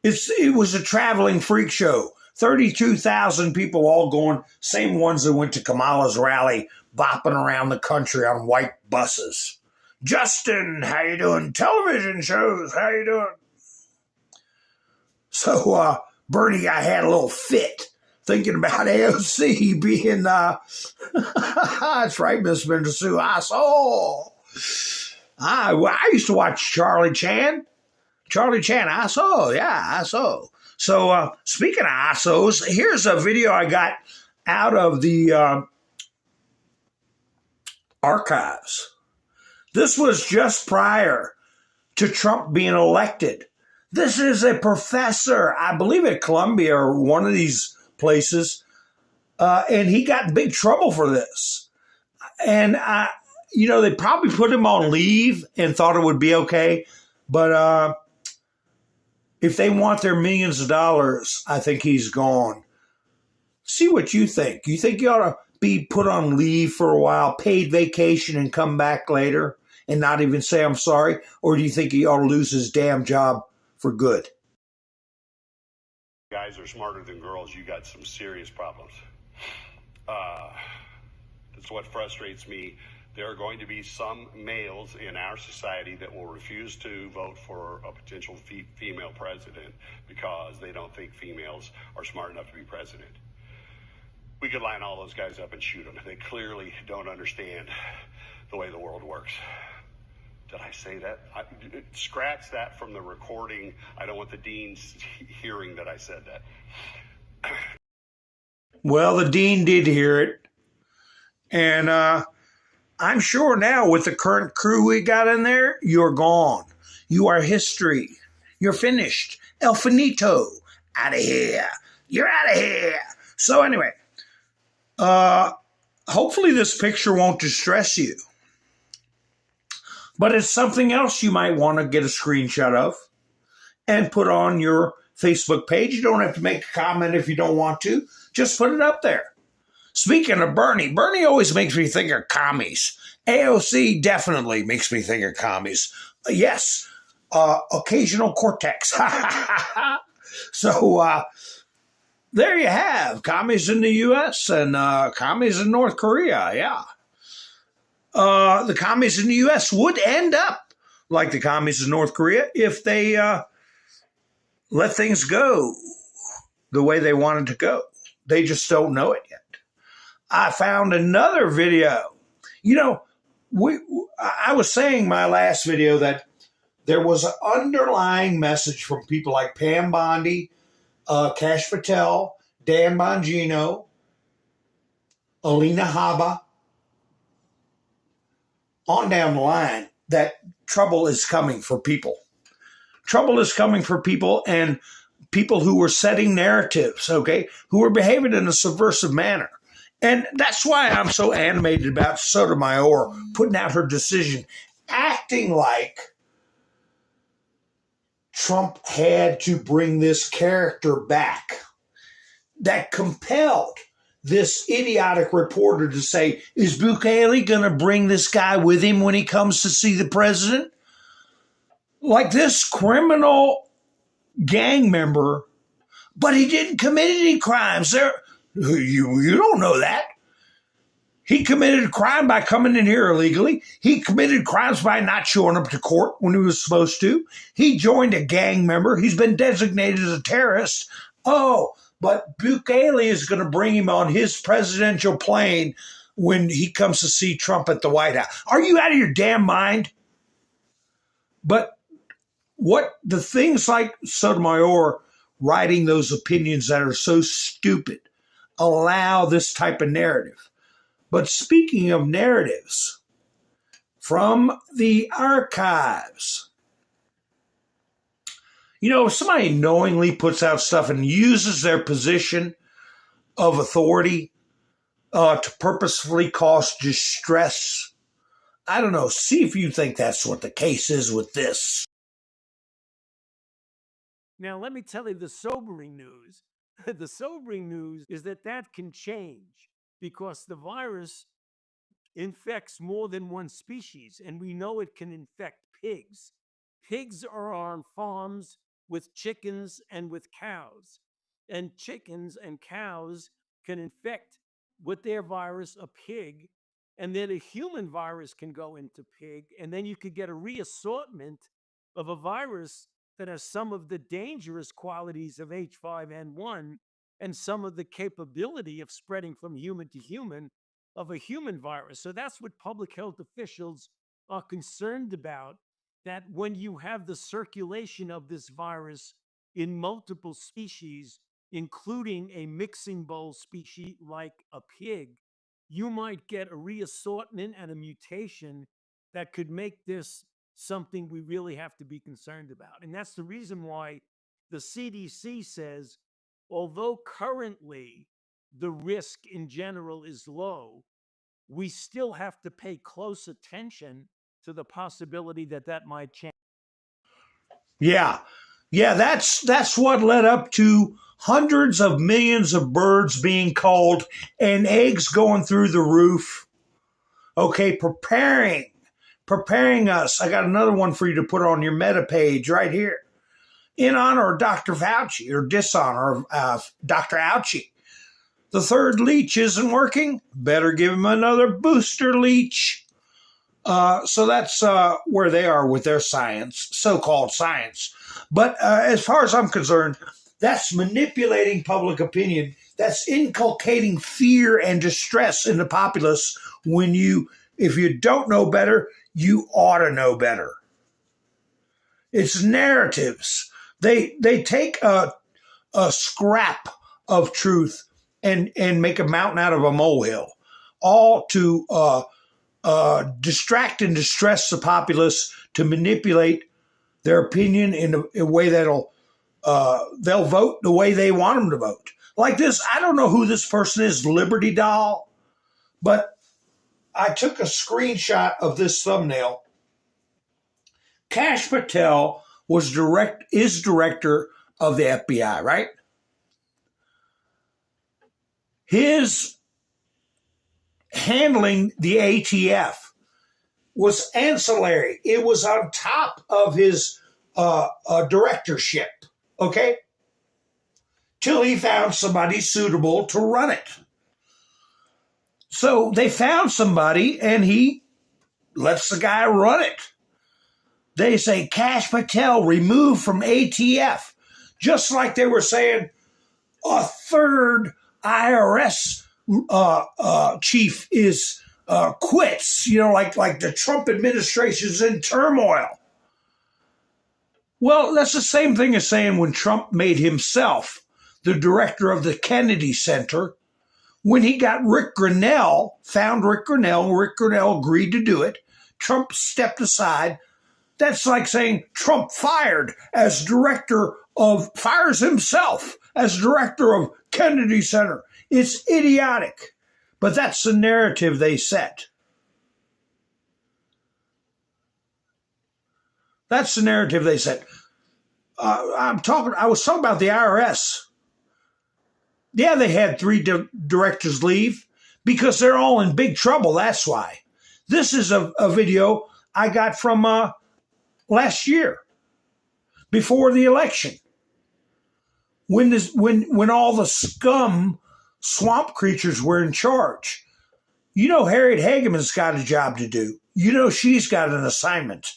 It was a traveling freak show. 32,000 people all going, same ones that went to Kamala's rally, bopping around the country on white buses. Justin, how you doing? Television shows, how you doing? So, Bernie, I had a little fit thinking about AOC being, that's right, Miss Brenda Sue, I used to watch Charlie Chan, I saw. So, speaking of ISOs, here's a video I got out of the archives. This was just prior to Trump being elected. This is a professor, I believe at Columbia or one of these places, and he got in big trouble for this. And, they probably put him on leave and thought it would be okay, but if they want their millions of dollars, I think he's gone. See what you think. You think you ought to be put on leave for a while, paid vacation, and come back later and not even say I'm sorry? Or do you think he ought to lose his damn job for good? Guys are smarter than girls. You got some serious problems. That's what frustrates me. There are going to be some males in our society that will refuse to vote for a potential female president because they don't think females are smart enough to be president. We could line all those guys up and shoot them. They clearly don't understand the way the world works. Did I say that? Scratch that from the recording. I don't want the deans hearing that I said that. Well, the dean did hear it. And I'm sure now with the current crew we got in there, you're gone. You are history. You're finished. El finito. Out of here. You're out of here. So anyway, hopefully this picture won't distress you. But it's something else you might want to get a screenshot of and put on your Facebook page. You don't have to make a comment if you don't want to. Just put it up there. Speaking of Bernie always makes me think of commies. AOC definitely makes me think of commies. Yes, occasional cortex. So there you have commies in the U.S. and commies in North Korea. Yeah. The commies in the U.S. would end up like the commies in North Korea if they let things go the way they wanted to go. They just don't know it yet. I found another video. You know, I was saying in my last video that there was an underlying message from people like Pam Bondi, Kash Patel, Dan Bongino, Alina Habba, on down the line, that trouble is coming for people. Trouble is coming for people, and people who were setting narratives, okay, who were behaving in a subversive manner. And that's why I'm so animated about Sotomayor putting out her decision, acting like Trump had to bring this character back that compelled this idiotic reporter to say, is Bukele going to bring this guy with him when he comes to see the president? Like this criminal gang member, but he didn't commit any crimes. You don't know that. He committed a crime by coming in here illegally. He committed crimes by not showing up to court when he was supposed to. He joined a gang member. He's been designated as a terrorist. Oh, but Bukele is going to bring him on his presidential plane when he comes to see Trump at the White House. Are you out of your damn mind? But what the things like Sotomayor writing those opinions that are so stupid allow this type of narrative. But speaking of narratives, from the archives, you know, if somebody knowingly puts out stuff and uses their position of authority to purposefully cause distress, I don't know, see if you think that's what the case is with this. Now, let me tell you the sobering news. The sobering news is that can change because the virus infects more than one species, and we know it can infect pigs. Pigs are on farms with chickens and with cows, and chickens and cows can infect with their virus a pig, and then a human virus can go into pig, and then you could get a reassortment of a virus that has some of the dangerous qualities of H5N1 and some of the capability of spreading from human to human of a human virus. So that's what public health officials are concerned about, that when you have the circulation of this virus in multiple species, including a mixing bowl species like a pig, you might get a reassortment and a mutation that could make this something we really have to be concerned about. And that's the reason why the CDC says, although currently the risk in general is low, we still have to pay close attention to the possibility that might change. Yeah, that's what led up to hundreds of millions of birds being culled and eggs going through the roof. Okay, preparing us. I got another one for you to put on your meta page right here. In honor of Dr. Fauci, or dishonor of Dr. Ouchie. The third leech isn't working. Better give him another booster leech. So that's where they are with their science, so-called science. But as far as I'm concerned, that's manipulating public opinion. That's inculcating fear and distress in the populace when if you don't know better, you ought to know better. It's narratives. They take a scrap of truth and make a mountain out of a molehill, all to distract and distress the populace to manipulate their opinion in a way that'll they'll vote the way they want them to vote. Like this, I don't know who this person is, Liberty Doll, but I took a screenshot of this thumbnail. Kash Patel is director of the FBI, right? His handling the ATF was ancillary. It was on top of his directorship, okay? Till he found somebody suitable to run it. So they found somebody, and he lets the guy run it. They say Kash Patel removed from ATF, just like they were saying a third IRS chief is quits. You know, like the Trump administration's in turmoil. Well, that's the same thing as saying when Trump made himself the director of the Kennedy Center. When he got Rick Grinnell, found Rick Grinnell agreed to do it. Trump stepped aside. That's like saying Trump fires himself as director of Kennedy Center. It's idiotic. But that's the narrative they set. That's the narrative they set. I was talking about the IRS. Yeah, they had 3 directors leave because they're all in big trouble. That's why. This is a video I got from last year, before the election, when all the swamp creatures were in charge. You know, Harriet Hageman's got a job to do. You know, she's got an assignment.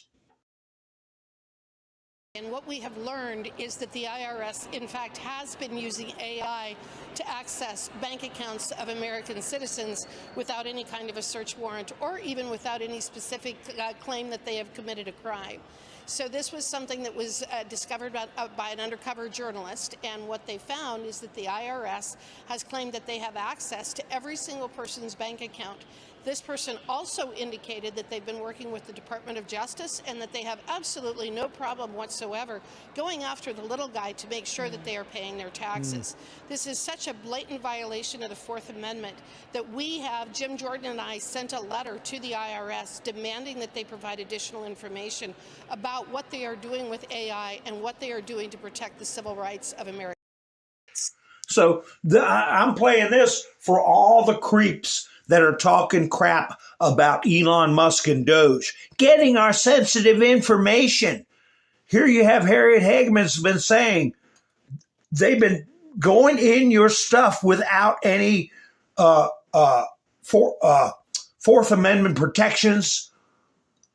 And what we have learned is that the IRS, in fact, has been using AI to access bank accounts of American citizens without any kind of a search warrant or even without any specific claim that they have committed a crime. So this was something that was discovered by an undercover journalist, and what they found is that the IRS has claimed that they have access to every single person's bank account. This person also indicated that they've been working with the Department of Justice and that they have absolutely no problem whatsoever going after the little guy to make sure that they are paying their taxes. This is such a blatant violation of the Fourth Amendment that Jim Jordan and I sent a letter to the IRS demanding that they provide additional information about what they are doing with AI and what they are doing to protect the civil rights of Americans. So I'm playing this for all the creeps that are talking crap about Elon Musk and Doge, getting our sensitive information. Here you have Harriet Hageman's been saying they've been going in your stuff without any Fourth Amendment protections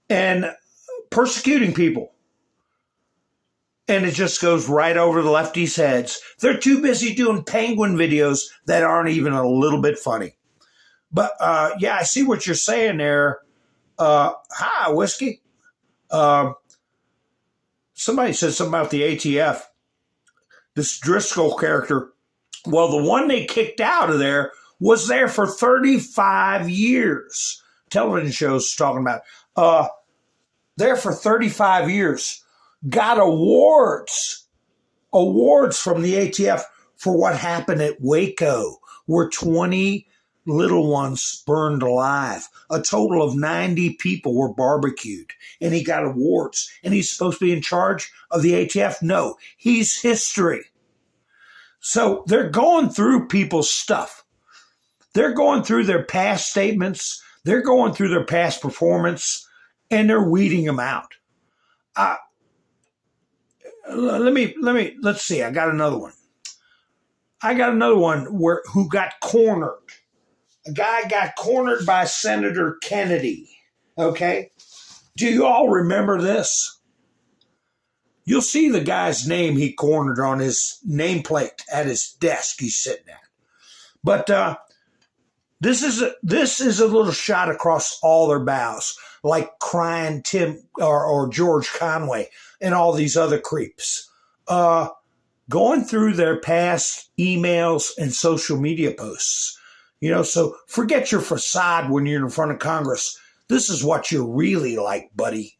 and persecuting people. And it just goes right over the lefties' heads. They're too busy doing penguin videos that aren't even a little bit funny. But, yeah, I see what you're saying there. Hi, Whiskey. Somebody said something about the ATF. This Driscoll character. Well, the one they kicked out of there was there for 35 years. Television shows talking about. There for 35 years. Got awards from the ATF for what happened at Waco, where 20 little ones burned alive. A total of 90 people were barbecued, and he got awards. And he's supposed to be in charge of the ATF? No, he's history. So they're going through people's stuff. They're going through their past statements. They're going through their past performance, and they're weeding them out. Let's see. I got another one. Who got cornered. A guy got cornered by Senator Kennedy. Okay? Do you all remember this? You'll see the guy's name he cornered on his nameplate at his desk he's sitting at. But this is a little shot across all their bows, like crying Tim or George Conway and all these other creeps. Going through their past emails and social media posts. You know, so forget your facade when you're in front of Congress. This is what you're really like, buddy.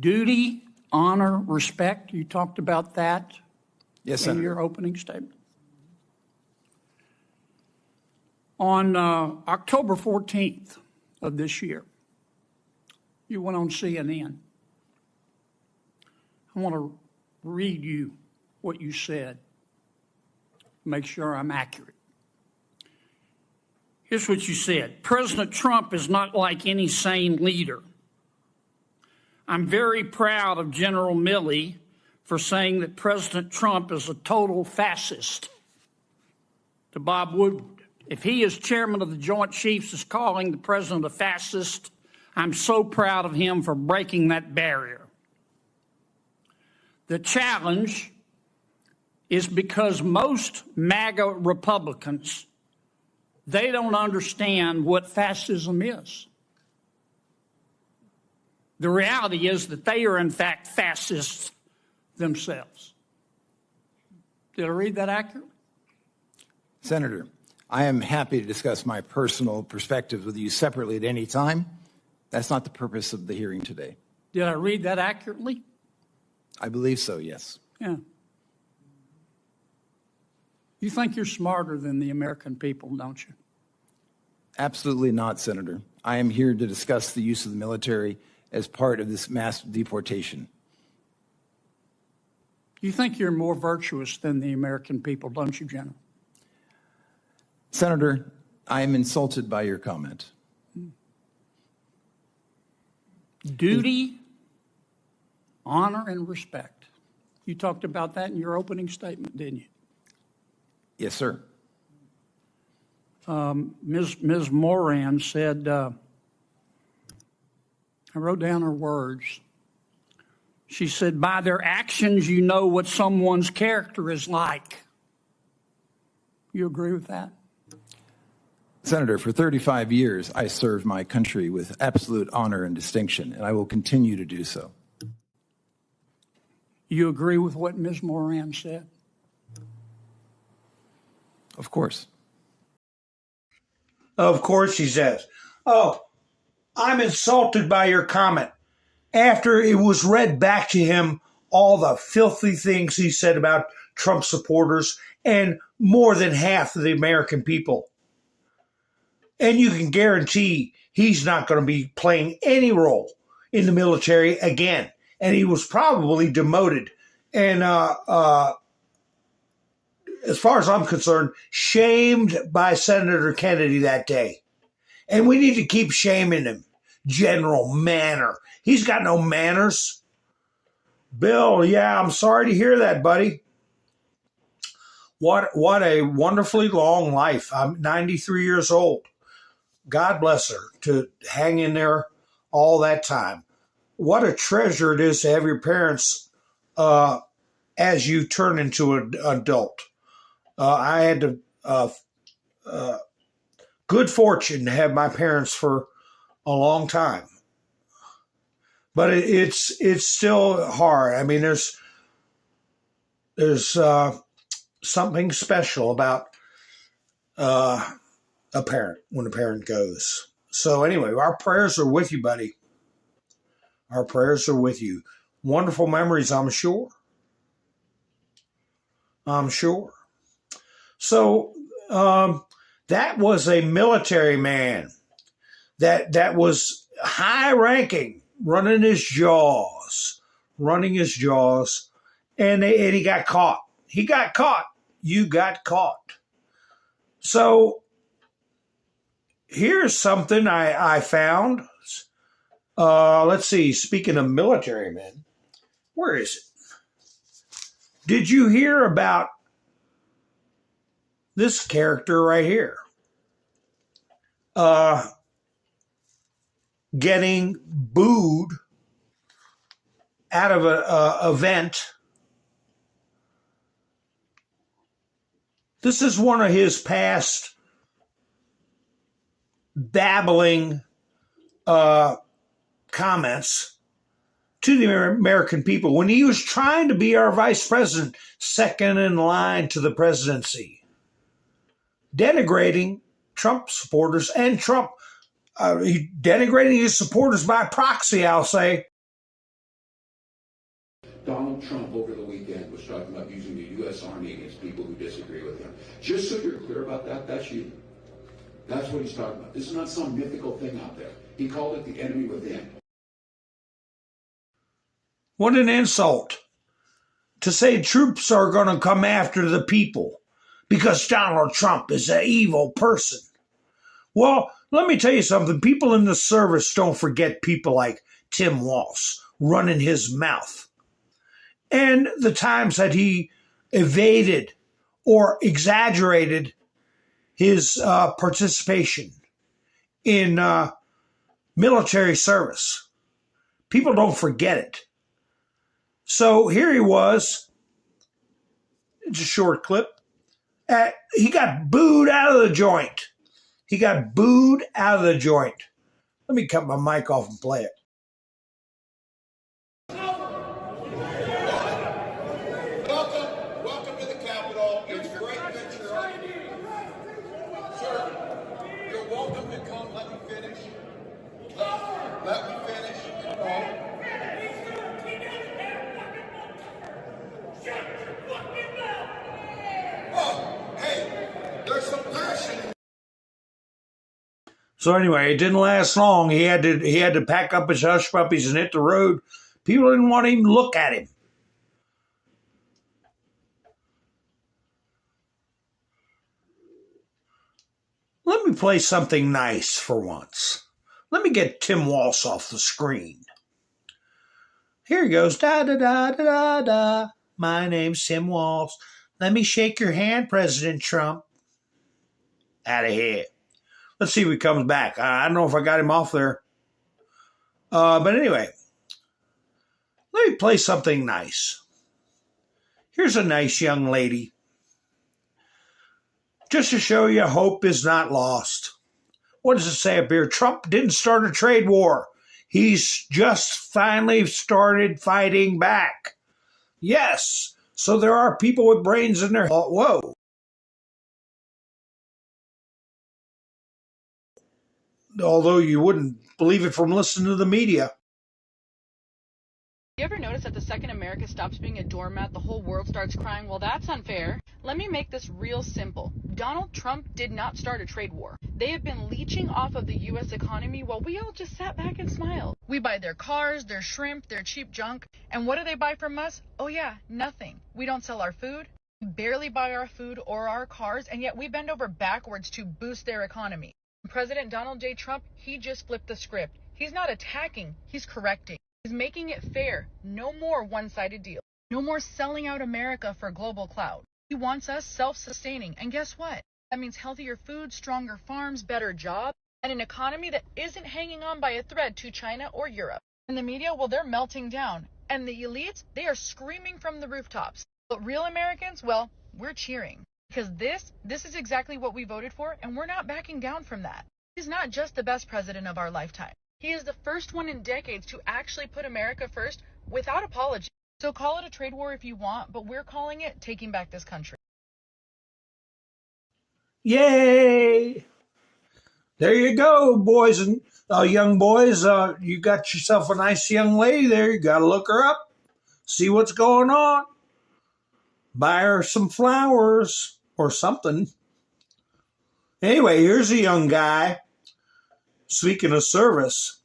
Duty, honor, respect. You talked about that yes, in Senator. your opening statement. On October 14th of this year, you went on CNN. I want to read you what you said, make sure I'm accurate. Here's what you said. President Trump is not like any sane leader. I'm very proud of General Milley for saying that President Trump is a total fascist. To Bob Woodward, if he, as chairman of the Joint Chiefs, is calling the president a fascist, I'm so proud of him for breaking that barrier. The challenge is because most MAGA Republicans, they don't understand what fascism is. The reality is that they are, in fact, fascists themselves. Did I read that accurately? Senator, I am happy to discuss my personal perspectives with you separately at any time. That's not the purpose of the hearing today. Did I read that accurately? I believe so, yes. Yeah. You think you're smarter than the American people, don't you? Absolutely not, Senator. I am here to discuss the use of the military as part of this mass deportation. You think you're more virtuous than the American people, don't you, General? Senator, I am insulted by your comment. Duty, honor, and respect. You talked about that in your opening statement, didn't you? Yes, sir. Ms. Moran said, I wrote down her words. She said, by their actions, you know what someone's character is like. You agree with that? Senator, for 35 years, I served my country with absolute honor and distinction, and I will continue to do so. You agree with what Ms. Moran said? Of course. Of course, he says. Oh, I'm insulted by your comment. After it was read back to him, all the filthy things he said about Trump supporters and more than half of the American people. And you can guarantee he's not going to be playing any role in the military again. And he was probably demoted. And as far as I'm concerned, shamed by Senator Kennedy that day. And we need to keep shaming him. General Manner. He's got no manners. Bill, yeah, I'm sorry to hear that, buddy. What a wonderfully long life. I'm 93 years old. God bless her to hang in there all that time. What a treasure it is to have your parents as you turn into an adult. I had the good fortune to have my parents for a long time. But it's still hard. I mean, there's something special about a parent when a parent goes. So anyway, our prayers are with you, buddy. Our prayers are with you. Wonderful memories, I'm sure. I'm sure. So that was a military man that was high ranking, running his jaws, and he got caught. He got caught. You got caught. So here's something I found. Let's see. Speaking of military men, where is it? Did you hear about this character right here? Getting booed out of an event. This is one of his past babbling comments to the American people when he was trying to be our vice president, second in line to the presidency. denigrating Trump supporters and Trump, denigrating his supporters by proxy, I'll say. Donald Trump over the weekend was talking about using the U.S. Army against people who disagree with him. Just so you're clear about that, that's you. That's what he's talking about. This is not some mythical thing out there. He called it the enemy within. What an insult to say troops are going to come after the people because Donald Trump is an evil person. Well, let me tell you something. People in the service don't forget people like Tim Walz running his mouth and the times that he evaded or exaggerated his participation in military service. People don't forget it. So here he was, it's a short clip, he got booed out of the joint. He got booed out of the joint. Let me cut my mic off and play it. Welcome to the Capitol. It's great that you're on. Sir, you're welcome to come. Let me finish. Let me finish. So anyway, it didn't last long. He had to pack up his hush puppies and hit the road. People didn't want to even look at him. Let me play something nice for once. Let me get Tim Walz off the screen. Here he goes. Da da da da da da. My name's Tim Walz. Let me shake your hand, President Trump. Out of here. Let's see if he comes back. I don't know if I got him off there. But anyway, let me play something nice. Here's a nice young lady. Just to show you hope is not lost. What does it say up here? Trump didn't start a trade war. He's just finally started fighting back. Yes. So there are people with brains in their... whoa. Although you wouldn't believe it from listening to the media. You ever notice that the second America stops being a doormat, the whole world starts crying, well, that's unfair? Let me make this real simple. Donald Trump did not start a trade war. They have been leeching off of the U.S. economy while we all just sat back and smiled. We buy their cars, their shrimp, their cheap junk. And what do they buy from us? Oh yeah, nothing. We don't sell our food. We barely buy our food or our cars, and yet we bend over backwards to boost their economy. President Donald J. Trump, he just flipped the script. He's not attacking, he's correcting. He's making it fair. No more one-sided deals. No more selling out America for global clout. He wants us self-sustaining. And guess what? That means healthier food, stronger farms, better jobs, and an economy that isn't hanging on by a thread to China or Europe. And the media, well, they're melting down. And the elites, they are screaming from the rooftops. But real Americans, well, we're cheering. Because this is exactly what we voted for, and we're not backing down from that. He's not just the best president of our lifetime. He is the first one in decades to actually put America first without apology. So call it a trade war if you want, but we're calling it taking back this country. Yay! There you go, boys and young boys. You got yourself a nice young lady there. You got to look her up, see what's going on. Buy her some flowers or something. Anyway, here's a young guy. Speaking of service,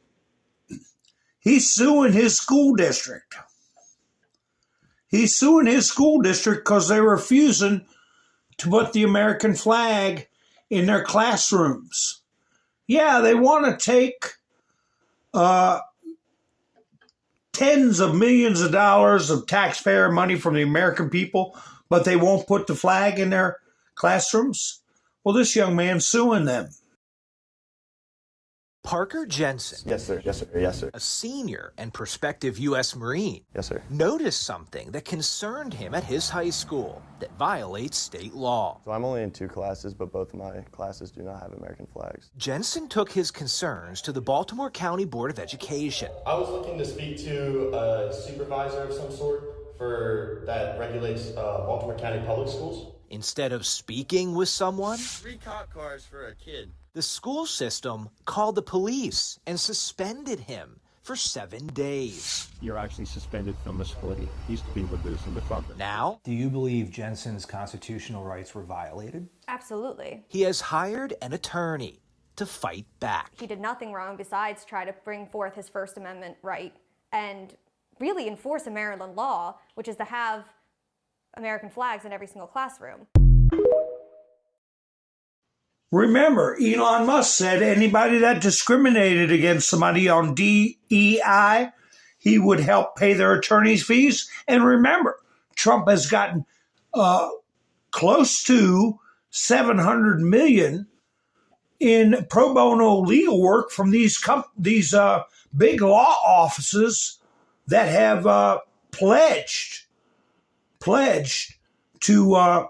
he's suing his school district. He's suing his school district because they're refusing to put the American flag in their classrooms. Yeah, they want to take tens of millions of dollars of taxpayer money from the American people, but they won't put the flag in their classrooms. Well, this young man's suing them. Parker Jensen. Yes, sir. Yes, sir. Yes, sir. A senior and prospective U.S. Marine. Yes, sir. Noticed something that concerned him at his high school that violates state law. So I'm only in 2 classes, but both of my classes do not have American flags. Jensen took his concerns to the Baltimore County Board of Education. I was looking to speak to a supervisor of some sort that regulates Baltimore County public schools. Instead of speaking with someone, 3 cop cars for a kid. the school system called the police and suspended him for 7 days. You're actually suspended from the facility. He's to be removed from the club. Now, do you believe Jensen's constitutional rights were violated? Absolutely. He has hired an attorney to fight back. He did nothing wrong besides try to bring forth his First Amendment right and really enforce a Maryland law, which is to have American flags in every single classroom. Remember, Elon Musk said anybody that discriminated against somebody on DEI, he would help pay their attorney's fees. And remember, Trump has gotten close to $700 million in pro bono legal work from these big law offices that have pledged to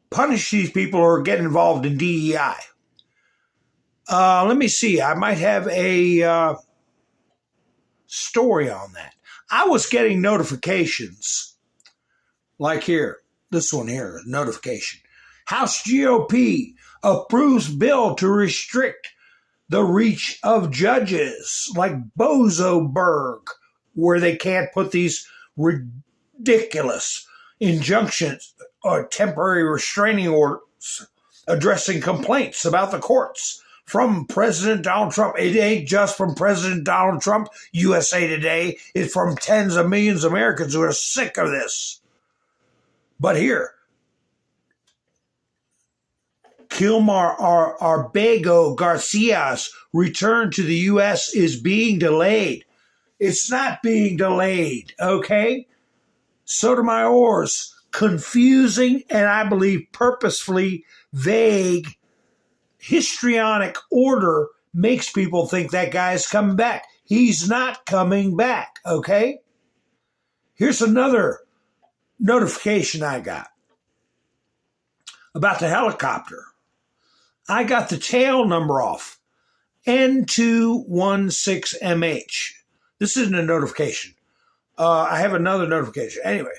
punish these people or get involved in DEI. Let me see. I might have a story on that. I was getting notifications like here, this one here, notification. House GOP approves bill to restrict the reach of judges like Bozoberg, where they can't put these ridiculous injunctions or temporary restraining orders addressing complaints about the courts from President Donald Trump. It ain't just from President Donald Trump, USA Today. It's from tens of millions of Americans who are sick of this. But here, Kilmar Arbego Garcia's return to the U.S. is being delayed. It's not being delayed, okay? Sotomayor's confusing and I believe purposefully vague histrionic order makes people think that guy is coming back. He's not coming back, okay? Here's another notification I got about the helicopter. I got the tail number off, N216MH. This isn't a notification. I have another notification. Anyway,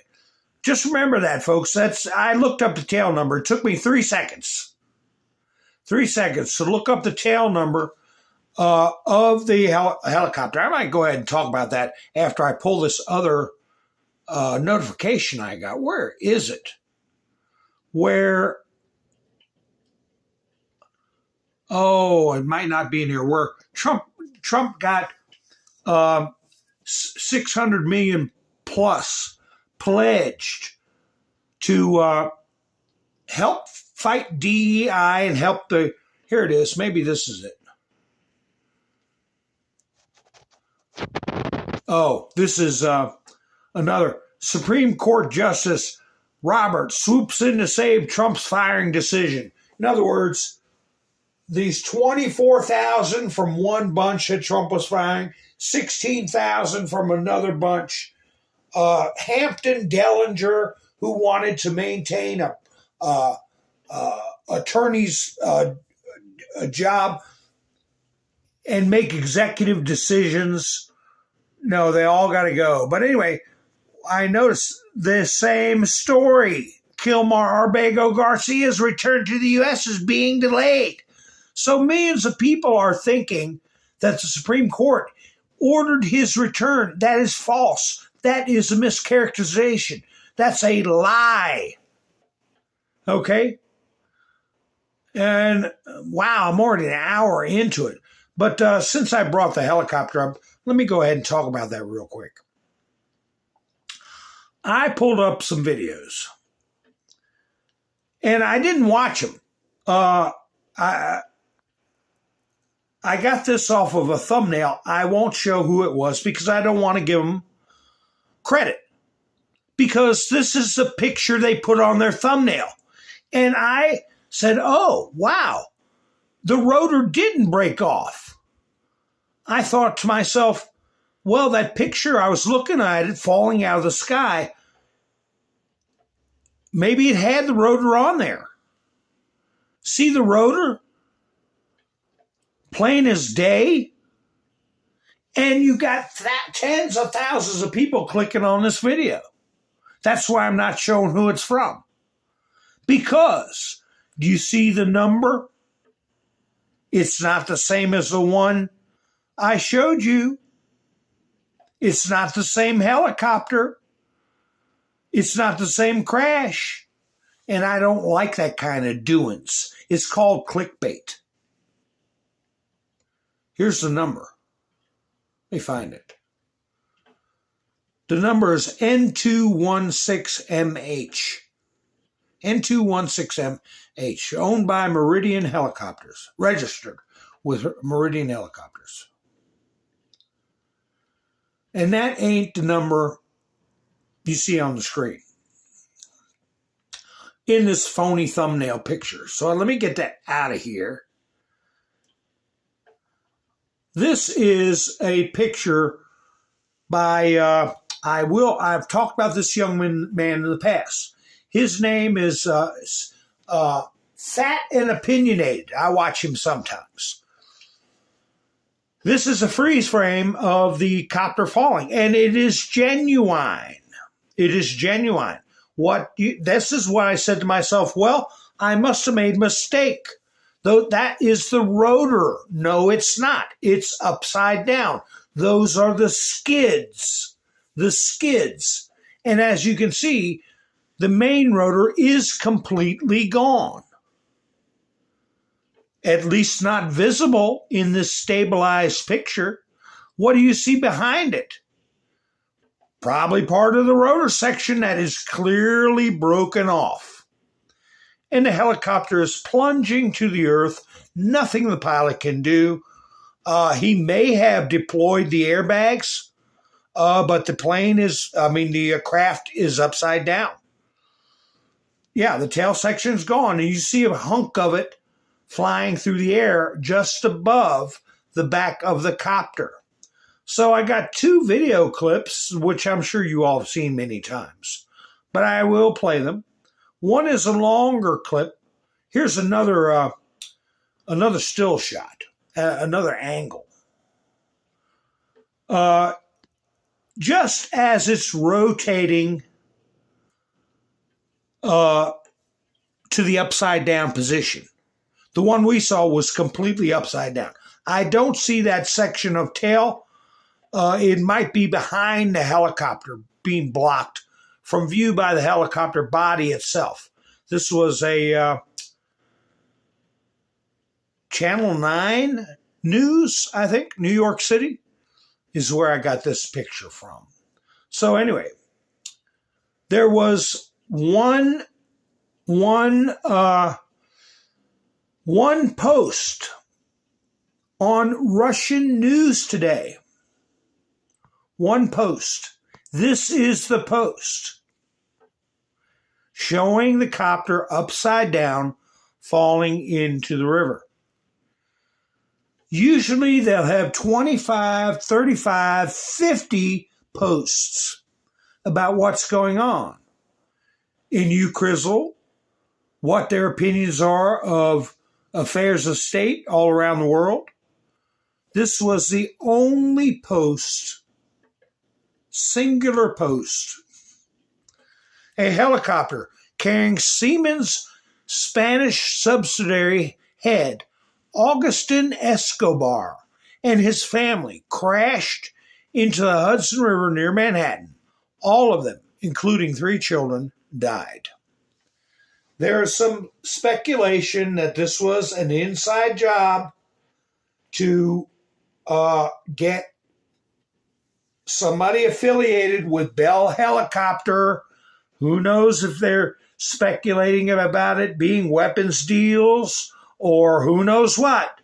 just remember that, folks. I looked up the tail number. It took me 3 seconds. 3 seconds to look up the tail number of the helicopter. I might go ahead and talk about that after I pull this other notification I got. Where is it? Where? Oh, it might not be in here. Where Trump got 600 million plus pledged to help fight DEI and help the. Here it is. Maybe this is it. Oh, this is another Supreme Court Justice Roberts swoops in to save Trump's firing decision. In other words, these 24,000 from one bunch that Trump was firing, 16,000 from another bunch. Hampton Dellinger, who wanted to maintain a attorney's job and make executive decisions. No, they all got to go. But anyway, I noticed the same story. Kilmar Arbego Garcia's return to the U.S. is being delayed. So millions of people are thinking that the Supreme Court ordered his return. That is false. That is a mischaracterization. That's a lie. Okay? And wow, I'm already an hour into it. But since I brought the helicopter up, let me go ahead and talk about that real quick. I pulled up some videos. And I didn't watch them. I got this off of a thumbnail. I won't show who it was because I don't want to give them credit. Because this is the picture they put on their thumbnail. And I said, oh, wow, the rotor didn't break off. I thought to myself, well, that picture, I was looking at it falling out of the sky. Maybe it had the rotor on there. See the rotor? Plain as day. And you got tens of thousands of people clicking on this video. That's why I'm not showing who it's from. Because, do you see the number? It's not the same as the one I showed you. It's not the same helicopter. It's not the same crash. And I don't like that kind of doings. It's called clickbait. Here's the number. Let me find it. The number is N216MH. N216MH, owned by Meridian Helicopters, registered with Meridian Helicopters. And that ain't the number you see on the screen in this phony thumbnail picture. So let me get that out of here. This is a picture by, I've talked about this young man in the past. His name is Fat and Opinionated. I watch him sometimes. This is a freeze frame of the copter falling, and it is genuine. It is genuine. This is what I said to myself, well, I must have made a mistake. Though that is the rotor. No, it's not. It's upside down. Those are the skids. The skids. And as you can see, the main rotor is completely gone. At least not visible in this stabilized picture. What do you see behind it? Probably part of the rotor section that is clearly broken off. And the helicopter is plunging to the earth. Nothing the pilot can do. He may have deployed the airbags, but the craft is upside down. Yeah, the tail section is gone, and you see a hunk of it flying through the air just above the back of the copter. So I got two video clips, which I'm sure you all have seen many times, but I will play them. One is a longer clip. Here's another still shot, another angle. Just as it's rotating to the upside down position. The one we saw was completely upside down. I don't see that section of tail. It might be behind the helicopter, being blocked from view by the helicopter body itself. This was a Channel 9 News, I think, New York City is where I got this picture from. So anyway, there was one post on Russian news today. One post. This is the post showing the copter upside down falling into the river. Usually they'll have 25, 35, 50 posts about what's going on in Ukraine, what their opinions are of affairs of state all around the world. This was the only post, singular post. A helicopter carrying Siemens Spanish subsidiary head Agustin Escobar and his family crashed into the Hudson River near Manhattan. All of them, including 3 children, died. There is some speculation that this was an inside job to get somebody affiliated with Bell Helicopter. Who knows if they're speculating about it being weapons deals or who knows what.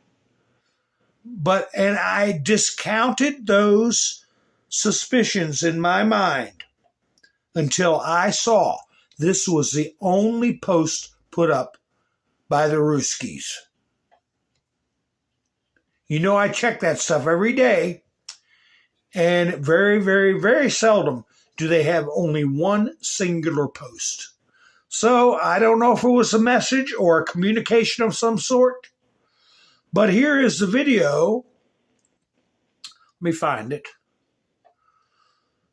And I discounted those suspicions in my mind until I saw this was the only post put up by the Ruskies. You know, I check that stuff every day, and very, very, very seldom do they have only one singular post. So I don't know if it was a message or a communication of some sort, but here is the video. Let me find it.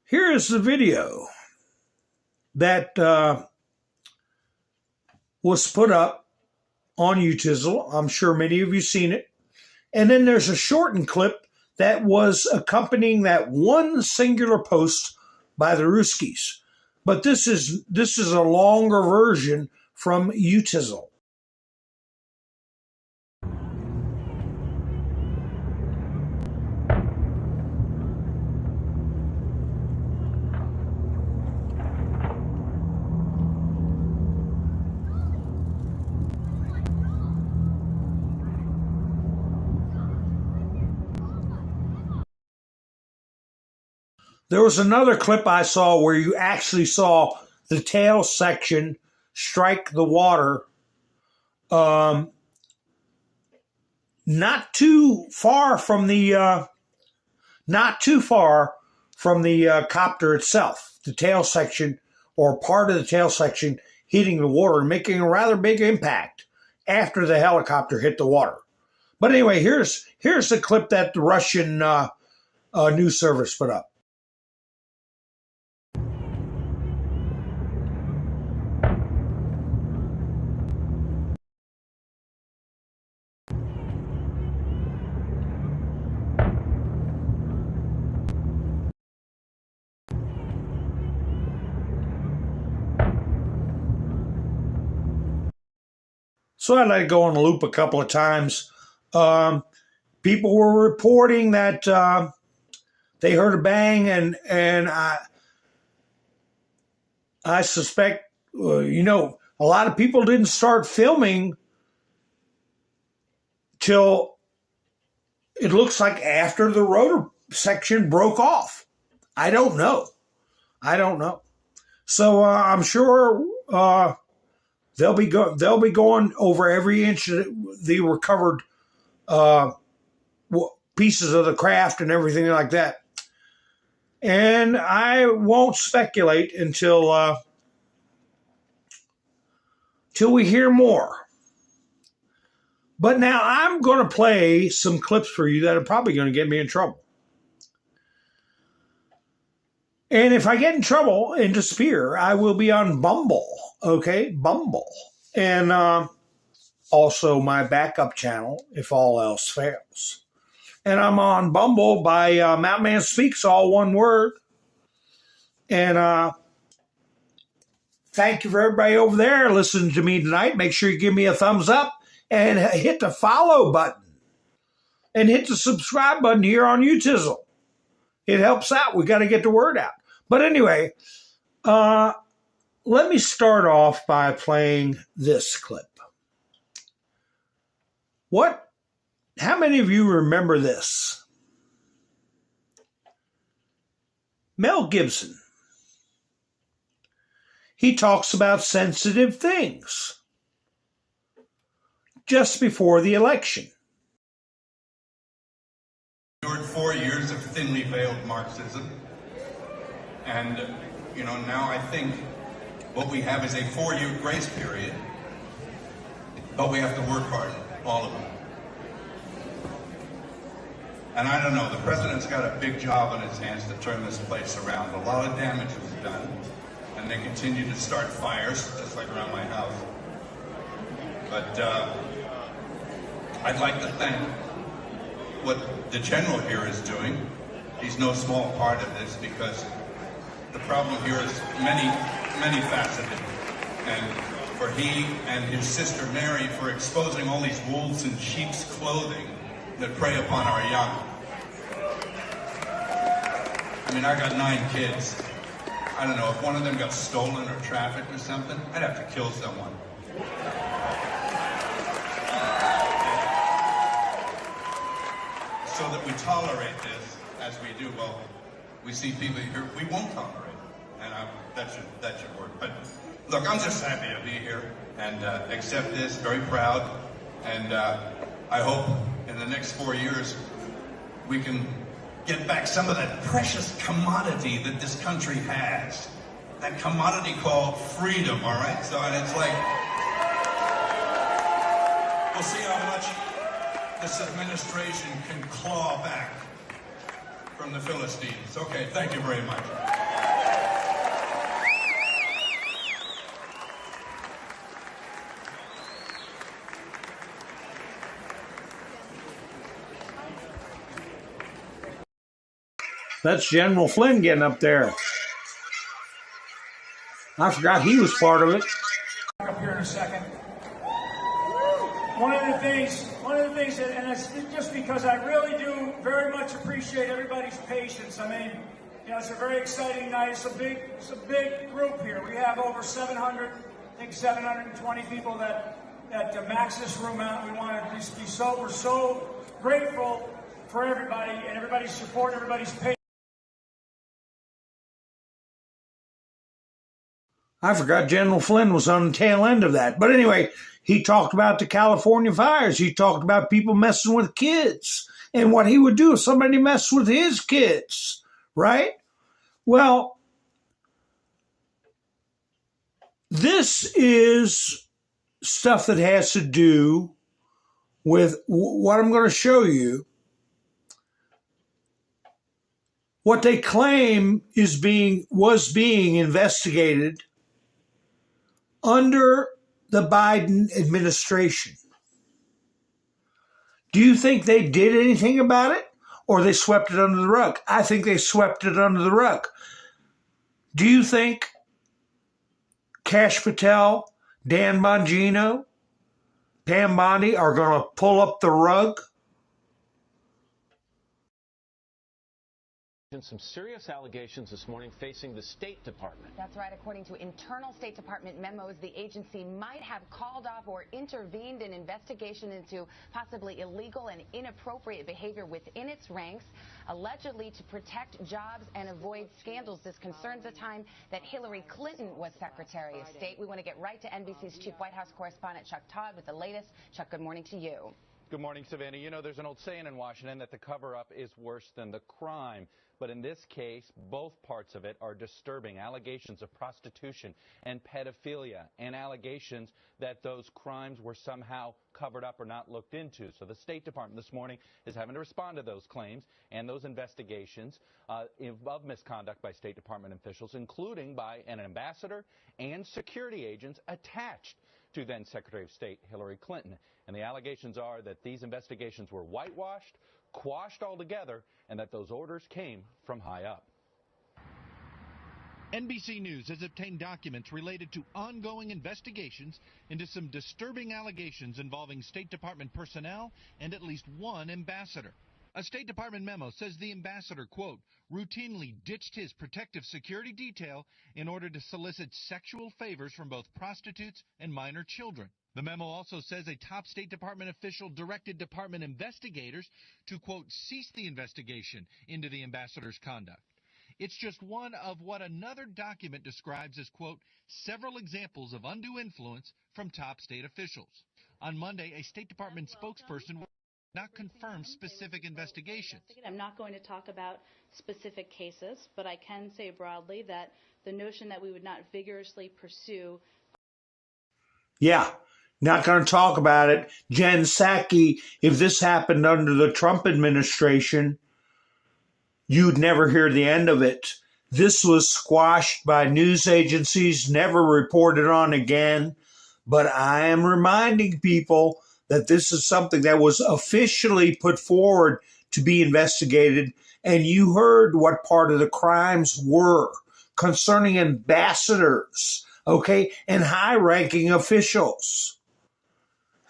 Here is the video that was put up on Utizzle. I'm sure many of you seen it. And then there's a shortened clip that was accompanying that one singular post by the Ruskies. But this is a longer version from Utizzle. There was another clip I saw where you actually saw the tail section strike the water not too far from the copter itself. The tail section, or part of the tail section, hitting the water, making a rather big impact after the helicopter hit the water. But anyway, here's the clip that the Russian news service put up. So I let it go on a loop a couple of times. People were reporting that they heard a bang, and I suspect, a lot of people didn't start filming till it looks like after the rotor section broke off. I don't know. So I'm sure they'll be going over every inch of the recovered pieces of the craft and everything like that. And I won't speculate until we hear more. But now I'm going to play some clips for you that are probably going to get me in trouble. And if I get in trouble and disappear, I will be on Bumble. Okay, Bumble. And also my backup channel, if all else fails. And I'm on Bumble by Mountain Speaks, all one word. And thank you for everybody over there listening to me tonight. Make sure you give me a thumbs up and hit the follow button. And hit the subscribe button here on Utizzle. It helps out. We got to get the word out. But anyway, let me start off by playing this clip. How many of you remember this? Mel Gibson. He talks about sensitive things just before the election. Endured 4 years of thinly veiled Marxism. And, now I think what we have is a 4-year grace period, but we have to work hard, all of them. And I don't know, the president's got a big job on his hands to turn this place around. A lot of damage was done, and they continue to start fires, just like around my house. But I'd like to thank what the general here is doing. He's no small part of this, because the problem here is many faceted. And for he and his sister Mary for exposing all these wolves in sheep's clothing that prey upon our young. I mean, I got 9 kids. I don't know, if one of them got stolen or trafficked or something, I'd have to kill someone. So that we tolerate this as we do, well, we see people here we won't tolerate. And that should work. But look, I'm just happy to be here and accept this, very proud. And I hope in the next 4 years we can get back some of that precious commodity that this country has. That commodity called freedom, all right? So, and it's like, we'll see how much this administration can claw back from the Philistines. Okay, thank you very much. That's General Flynn getting up there. I forgot he was part of it. Up here in a second. One of the things that, and it's just because I really do very much appreciate everybody's patience. I mean, you know, it's a very exciting night. It's a big group here. We have over 700, I think 720 people that max this room out. We want to just be we're so grateful for everybody and everybody's support, everybody's patience. I forgot General Flynn was on the tail end of that. But anyway, he talked about the California fires. He talked about people messing with kids and what he would do if somebody messed with his kids, right? Well, this is stuff that has to do with what I'm going to show you. What they claim was being investigated under the Biden administration. Do you think they did anything about it, or they swept it under the rug? I think they swept it under the rug. Do you think Kash Patel, Dan Bongino, Pam Bondi are going to pull up the rug? Some serious allegations this morning facing the State Department. That's right. According to internal State Department memos, the agency might have called off or intervened in investigation into possibly illegal and inappropriate behavior within its ranks, allegedly to protect jobs and avoid scandals. This concerns the time that Hillary Clinton was Secretary of State. We want to get right to NBC's chief White House correspondent Chuck Todd with the latest. Chuck, good morning to you. Good morning, Savannah. You know, there's an old saying in Washington that the cover-up is worse than the crime. But in this case, both parts of it are disturbing. Allegations of prostitution and pedophilia, and allegations that those crimes were somehow covered up or not looked into. So the State Department this morning is having to respond to those claims and those investigations of misconduct by State Department officials, including by an ambassador and security agents attached to then Secretary of State Hillary Clinton. And the allegations are that these investigations were whitewashed, quashed altogether, and that those orders came from high up. NBC News has obtained documents related to ongoing investigations into some disturbing allegations involving State Department personnel and at least one ambassador. A State Department memo says the ambassador, quote, routinely ditched his protective security detail in order to solicit sexual favors from both prostitutes and minor children. The memo also says a top State Department official directed department investigators to, quote, cease the investigation into the ambassador's conduct. It's just one of what another document describes as, quote, several examples of undue influence from top state officials. On Monday, a State Department spokesperson not confirm specific investigations. I'm not going to talk about specific cases, but I can say broadly that the notion that we would not vigorously pursue. Yeah, not going to talk about it. Jen Psaki, if this happened under the Trump administration, you'd never hear the end of it. This was squashed by news agencies, never reported on again. But I am reminding people that this is something that was officially put forward to be investigated. And you heard what part of the crimes were concerning ambassadors, okay, and high-ranking officials.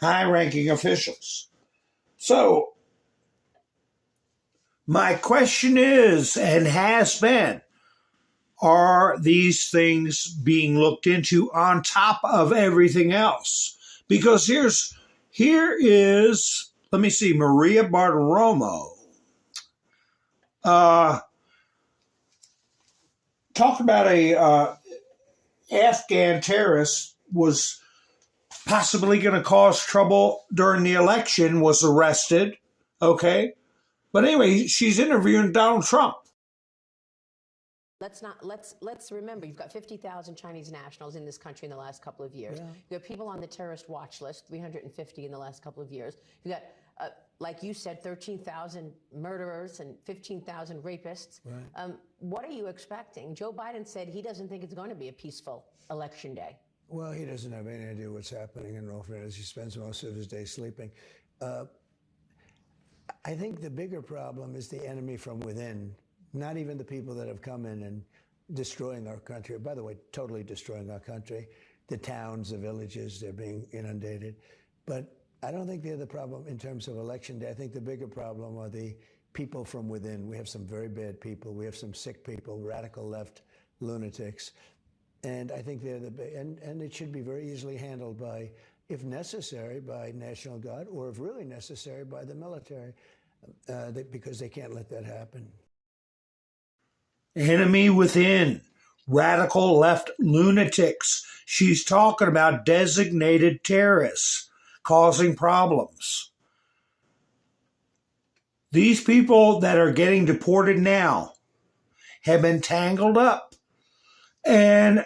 High-ranking officials. So my question is, and has been, are these things being looked into on top of everything else? Because here is, let me see, Maria Bartiromo. Talked about a Afghan terrorist was possibly going to cause trouble during the election, was arrested, okay? But anyway, she's interviewing Donald Trump. Let's remember, you've got 50,000 Chinese nationals in this country in the last couple of years. Yeah. You've got people on the terrorist watch list, 350 in the last couple of years. You've got, like you said, 13,000 murderers and 15,000 rapists. Right. What are you expecting? Joe Biden said he doesn't think it's going to be a peaceful election day. Well, he doesn't have any idea what's happening in all fairness. He spends most of his day sleeping. I think the bigger problem is the enemy from within, Not even the people that have come in and destroying our country. By the way, totally destroying our country. The towns, the villages, they're being inundated. But I don't think they're the problem in terms of election day. I think the bigger problem are the people from within. We have some very bad people. We have some sick people, radical left lunatics. And I think they're and it should be very easily handled by, if necessary, by National Guard, or if really necessary, by the military, because they can't let that happen. Enemy within, radical left lunatics. She's talking about designated terrorists causing problems. These people that are getting deported now have been tangled up. And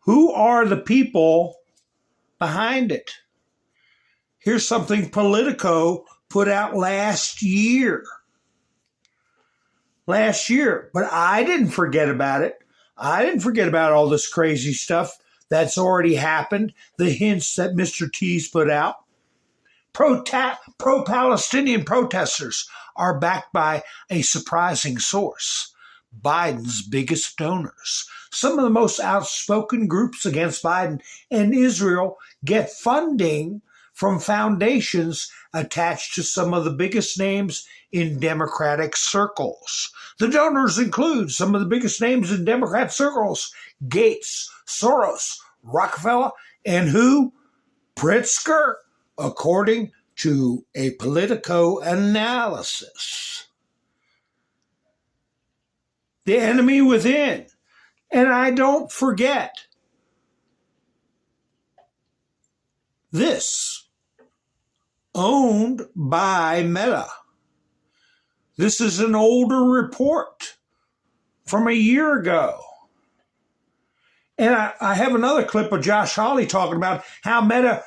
who are the people behind it? Here's something Politico put out last year. But I didn't forget about it. I didn't forget about all this crazy stuff that's already happened, the hints that Mr. T's put out. Pro-Palestinian protesters are backed by a surprising source, Biden's biggest donors. Some of the most outspoken groups against Biden and Israel get funding from foundations attached to some of the biggest names in Democratic circles. The donors include some of the biggest names in Democrat circles: Gates, Soros, Rockefeller, and who? Pritzker, according to a Politico analysis. The enemy within. And I don't forget this, owned by Meta. This is an older report from a year ago. And I have another clip of Josh Hawley talking about how Meta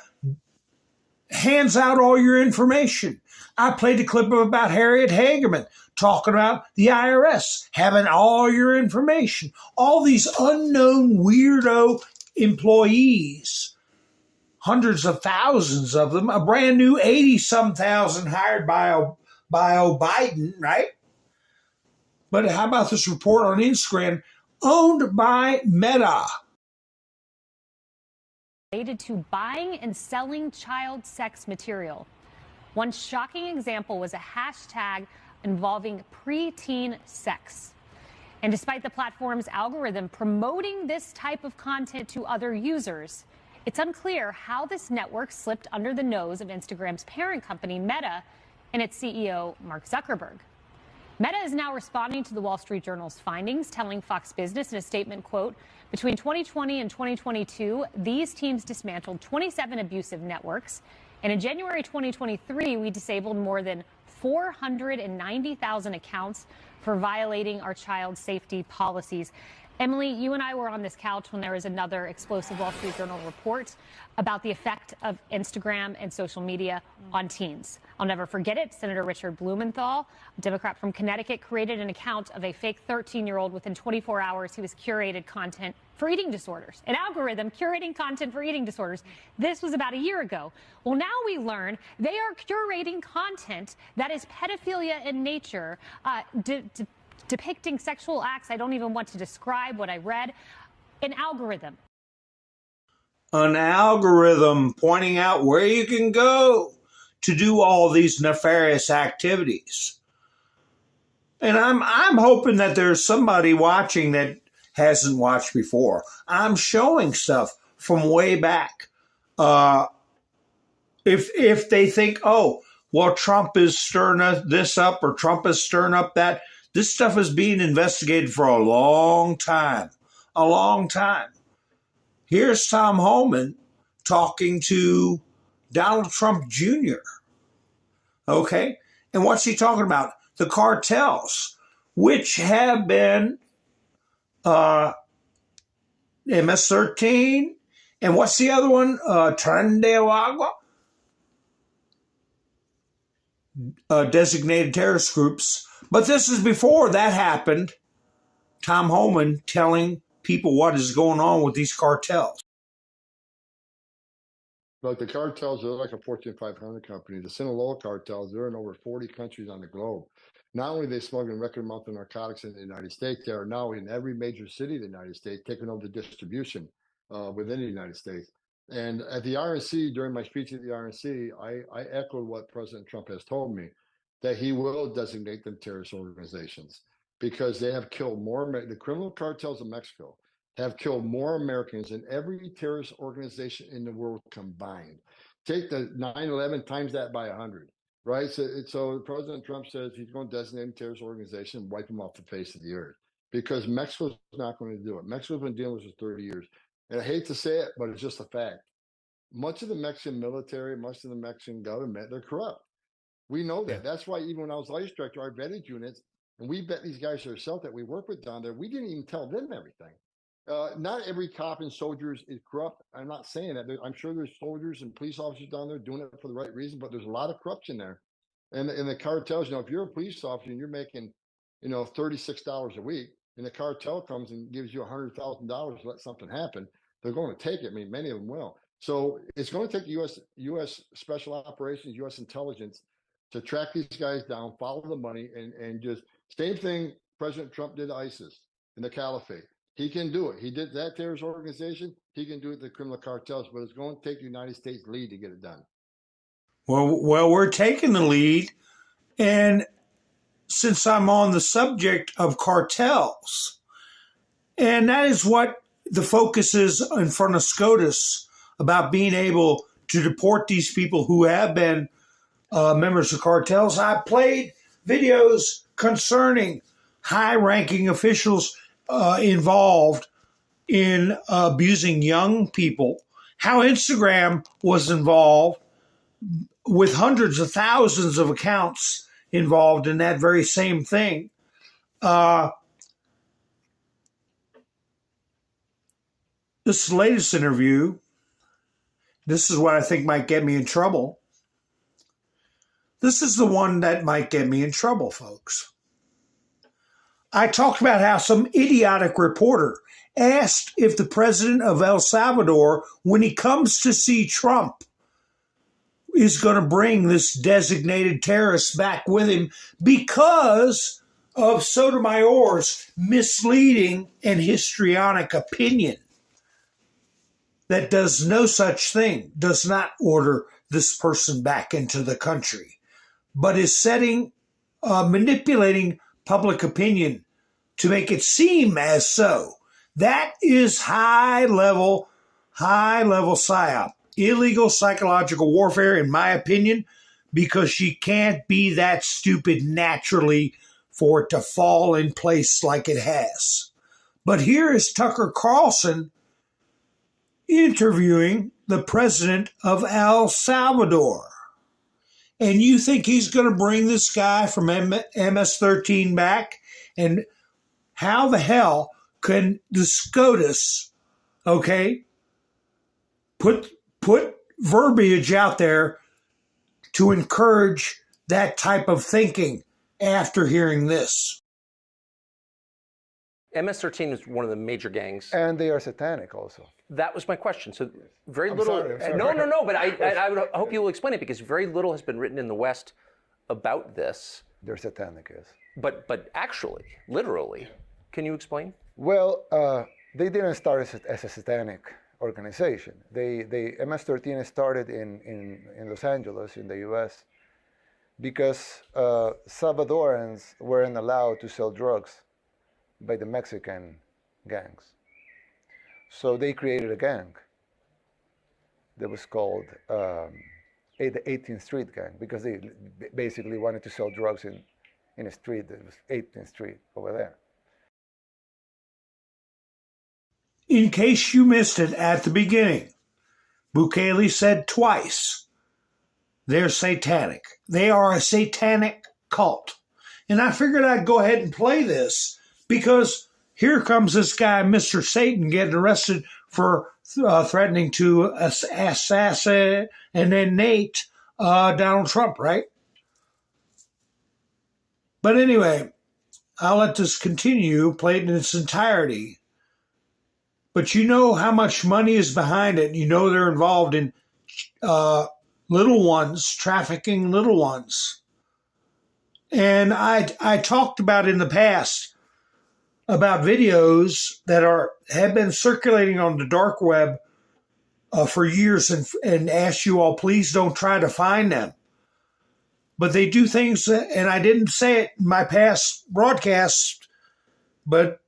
hands out all your information. I played a clip about Harriet Hageman talking about the IRS having all your information. All these unknown weirdo employees, hundreds of thousands of them, a brand new 80-some thousand hired by Biden, right? But how about this report on Instagram, owned by Meta? Related to buying and selling child sex material. One shocking example was a hashtag involving preteen sex. And despite the platform's algorithm promoting this type of content to other users, it's unclear how this network slipped under the nose of Instagram's parent company, Meta, and its CEO, Mark Zuckerberg. Meta is now responding to the Wall Street Journal's findings, telling Fox Business in a statement, quote, between 2020 and 2022, these teams dismantled 27 abusive networks. And in January 2023, we disabled more than 490,000 accounts for violating our child safety policies. Emily, you and I were on this couch when there was another explosive Wall Street Journal report about the effect of Instagram and social media on teens. I'll never forget it. Senator Richard Blumenthal, a Democrat from Connecticut, created an account of a fake 13-year-old. Within 24 hours, he was curated content for eating disorders. An algorithm curating content for eating disorders. This was about a year ago. Well, now we learn they are curating content that is pedophilia in nature, depicting sexual acts. I don't even want to describe what I read. An algorithm. An algorithm pointing out where you can go to do all these nefarious activities. And I'm hoping that there's somebody watching that hasn't watched before. I'm showing stuff from way back. If they think, oh, well, Trump is stirring this up or Trump is stirring up that, this stuff is being investigated for a long time. A long time. Here's Tom Homan talking to Donald Trump Jr. Okay? And what's he talking about? The cartels, which have been MS-13, and what's the other one? Tren de Agua? Designated terrorist groups. But this is before that happened. Tom Homan telling people what is going on with these cartels. But the cartels are like a Fortune 500 company. The Sinaloa cartels, they're in over 40 countries on the globe. Not only are they smuggling record amount of narcotics in the United States, they are now in every major city of the United States, taking over the distribution within the United States. And at the RNC, during my speech at the RNC, I echoed what President Trump has told me, that he will designate them terrorist organizations because they have killed more. The criminal cartels of Mexico have killed more Americans than every terrorist organization in the world combined. Take the 9/11 times that by 100, right? So President Trump says he's going to designate a terrorist organization and wipe them off the face of the earth because Mexico's not going to do it. Mexico's been dealing with this for 30 years. And I hate to say it, but it's just a fact. Much of the Mexican military, much of the Mexican government, they're corrupt. We know that. That's why even when I was ICE director, I vetted units, and we bet these guys ourselves that we work with down there. We didn't even tell them everything. Not every cop and soldiers is corrupt. I'm not saying that. I'm sure there's soldiers and police officers down there doing it for the right reason, but there's a lot of corruption there. And the cartels, if you're a police officer and you're making, $36 a week, and the cartel comes and gives you $100,000 to let something happen, they're going to take it. I mean, many of them will. So it's going to take U.S. Special Operations, U.S. Intelligence to track these guys down, follow the money, and just same thing President Trump did to ISIS in the Caliphate. He can do it. He did that terrorist organization. He can do it to criminal cartels, but it's going to take the United States lead to get it done. Well, we're taking the lead. And since I'm on the subject of cartels, and that is what the focus is in front of SCOTUS about being able to deport these people who have been members of cartels. I played videos concerning high-ranking officials involved in abusing young people, how Instagram was involved with hundreds of thousands of accounts involved in that very same thing. This latest interview, this is what I think might get me in trouble. This is the one that might get me in trouble, folks. I talked about how some idiotic reporter asked if the president of El Salvador, when he comes to see Trump, is going to bring this designated terrorist back with him because of Sotomayor's misleading and histrionic opinion that does no such thing, does not order this person back into the country, but is manipulating public opinion to make it seem as so. That is high-level PSYOP, illegal psychological warfare, in my opinion, because she can't be that stupid naturally for it to fall in place like it has. But here is Tucker Carlson interviewing the president of El Salvador. And you think he's going to bring this guy from MS-13 back? And how the hell can the SCOTUS, put verbiage out there to encourage that type of thinking after hearing this? MS-13 is one of the major gangs. And they are satanic also. That was my question. So very I'm little. sorry. No, but I would hope you will explain it because very little has been written in the West about this. They're satanic, yes. But actually, literally, can you explain? Well, they didn't start as a satanic organization. MS-13 started in Los Angeles in the U.S. because Salvadorans weren't allowed to sell drugs by the Mexican gangs. So they created a gang that was called the 18th Street Gang because they basically wanted to sell drugs in a street that was 18th Street over there. In case you missed it at the beginning, Bukele said twice, they're satanic. They are a satanic cult. And I figured I'd go ahead and play this because here comes this guy, Mr. Satan, getting arrested for threatening to assassinate Donald Trump, right? But anyway, I'll let this continue, play it in its entirety. But you know how much money is behind it. You know they're involved in little ones, trafficking little ones. And I talked about in the past about videos that have been circulating on the dark web for years, and asked you all, please don't try to find them. But they do things, and I didn't say it in my past broadcasts, but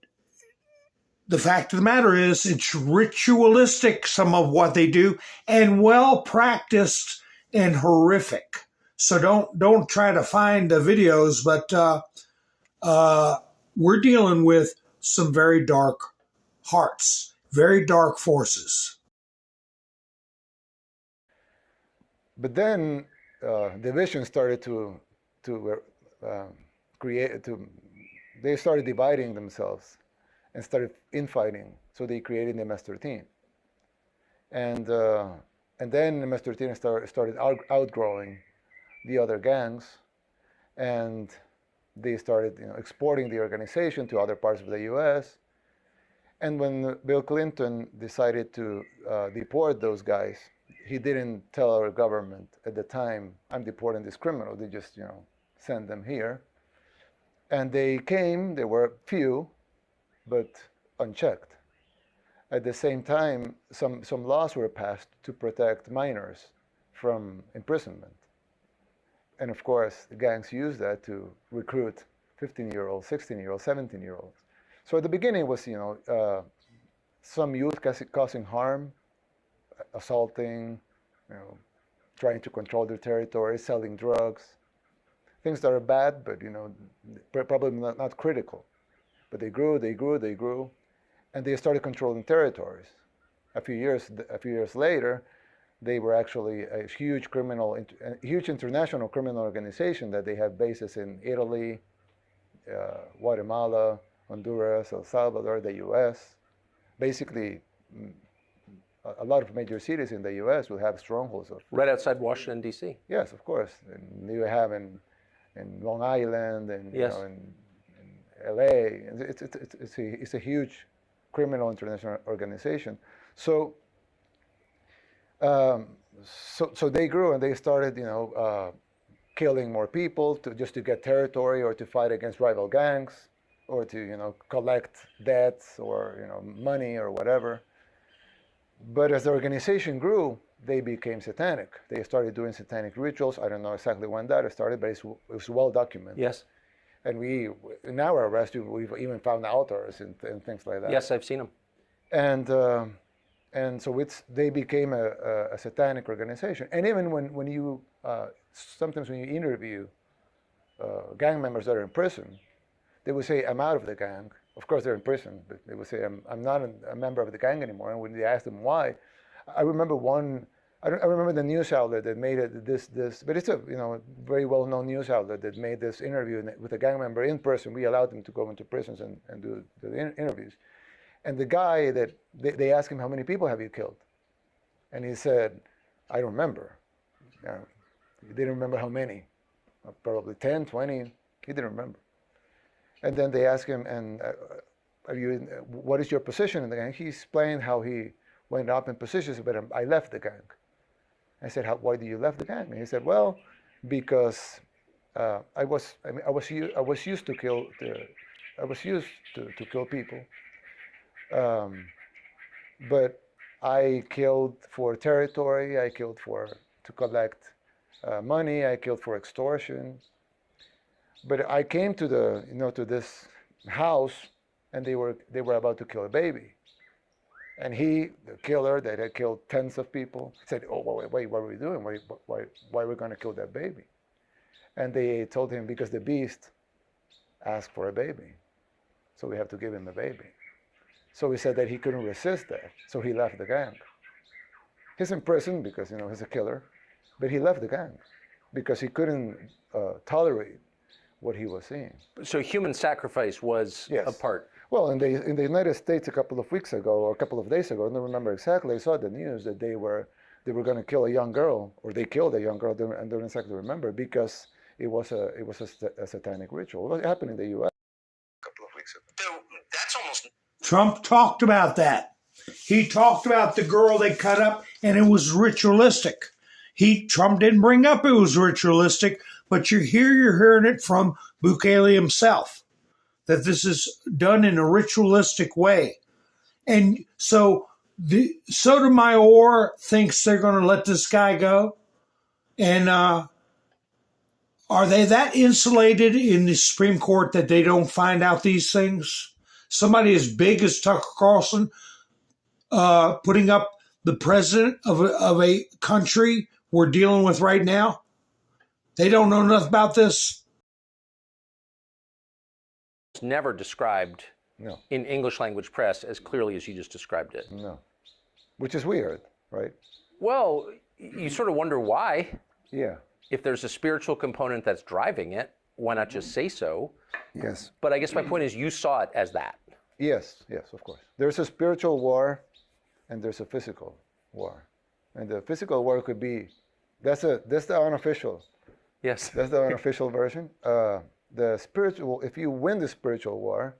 the fact of the matter is it's ritualistic, some of what they do, and well practiced and horrific. So don't try to find the videos, but we're dealing with some very dark hearts, very dark forces. But then division started to they started dividing themselves and started infighting. So they created the MS-13, and then MS-13 started outgrowing the other gangs, and they started exporting the organization to other parts of the U.S. And when Bill Clinton decided to deport those guys, he didn't tell our government at the time, I'm deporting this criminal. They just, send them here. And they came, there were few, but unchecked. At the same time, some laws were passed to protect minors from imprisonment. And of course, the gangs used that to recruit 15-year-olds, 16-year-olds, 17-year-olds. So at the beginning it was, some youth causing harm, assaulting, trying to control their territory, selling drugs, things that are bad, but probably not critical. But they grew, and they started controlling territories. A few years later, they were actually a huge international criminal organization that they have bases in Italy, Guatemala, Honduras, El Salvador, the U.S. Basically, a lot of major cities in the U.S. will have strongholds of. Right outside Washington, D.C. Yes, of course. And you have in Long Island and yes. In L.A. It's a huge criminal international organization. So they grew and they started, killing more people just to get territory or to fight against rival gangs or to, collect debts or, money or whatever. But as the organization grew, they became satanic. They started doing satanic rituals. I don't know exactly when that started, but it was well documented. Yes. And in our arrest, we've even found altars and things like that. Yes, I've seen them. And so they became a satanic organization. And even when you sometimes when you interview gang members that are in prison, they would say, "I'm out of the gang." Of course, they're in prison, but they would say, "I'm not a member of the gang anymore." And when they asked them why, I remember I remember the news outlet that made it this, but it's a very well-known news outlet that made this interview with a gang member in person. We allowed them to go into prisons and do the interviews. And the guy that they asked him, "How many people have you killed?" And he said, "I don't remember." He didn't remember how many, probably 10, 20. He didn't remember. And then they asked him, "And what is your position in the gang?" He explained how he went up in positions, but I left the gang. I said, "Why did you left the gang?" And he said, "Well, because I was used to kill people, but I killed for territory. I killed to collect money. I killed for extortion. But I came to to this house, and they were about to kill a baby. And the killer that had killed tens of people, said, "Oh, wait, what are we doing? Why are we going to kill that baby?" And they told him, "Because the beast asked for a baby, so we have to give him a baby." So he said that he couldn't resist that, so he left the gang. He's in prison because he's a killer, but he left the gang because he couldn't tolerate what he was seeing. So human sacrifice was a part. Well, in the United States a couple of weeks ago, or a couple of days ago, I don't remember exactly, I saw the news that they were going to kill a young girl, or they killed a young girl, I don't exactly remember, because it was a satanic ritual. It happened in the U.S. a couple of weeks ago. Trump talked about that. He talked about the girl they cut up and it was ritualistic. Trump didn't bring up it was ritualistic, but you're hearing it from Bukele himself, that this is done in a ritualistic way. And so the Sotomayor thinks they're going to let this guy go. And are they that insulated in the Supreme Court that they don't find out these things? Somebody as big as Tucker Carlson putting up the president of a country we're dealing with right now? They don't know enough about this? It's never described in English language press as clearly as you just described it. No. Which is weird, right? Well, you sort of wonder why. Yeah. If there's a spiritual component that's driving it, why not just say so? Yes. But I guess my point is you saw it as that. Yes, of course. There's a spiritual war and there's a physical war. And the physical war could be, that's the unofficial. Yes. That's the unofficial version. The spiritual, if you win the spiritual war,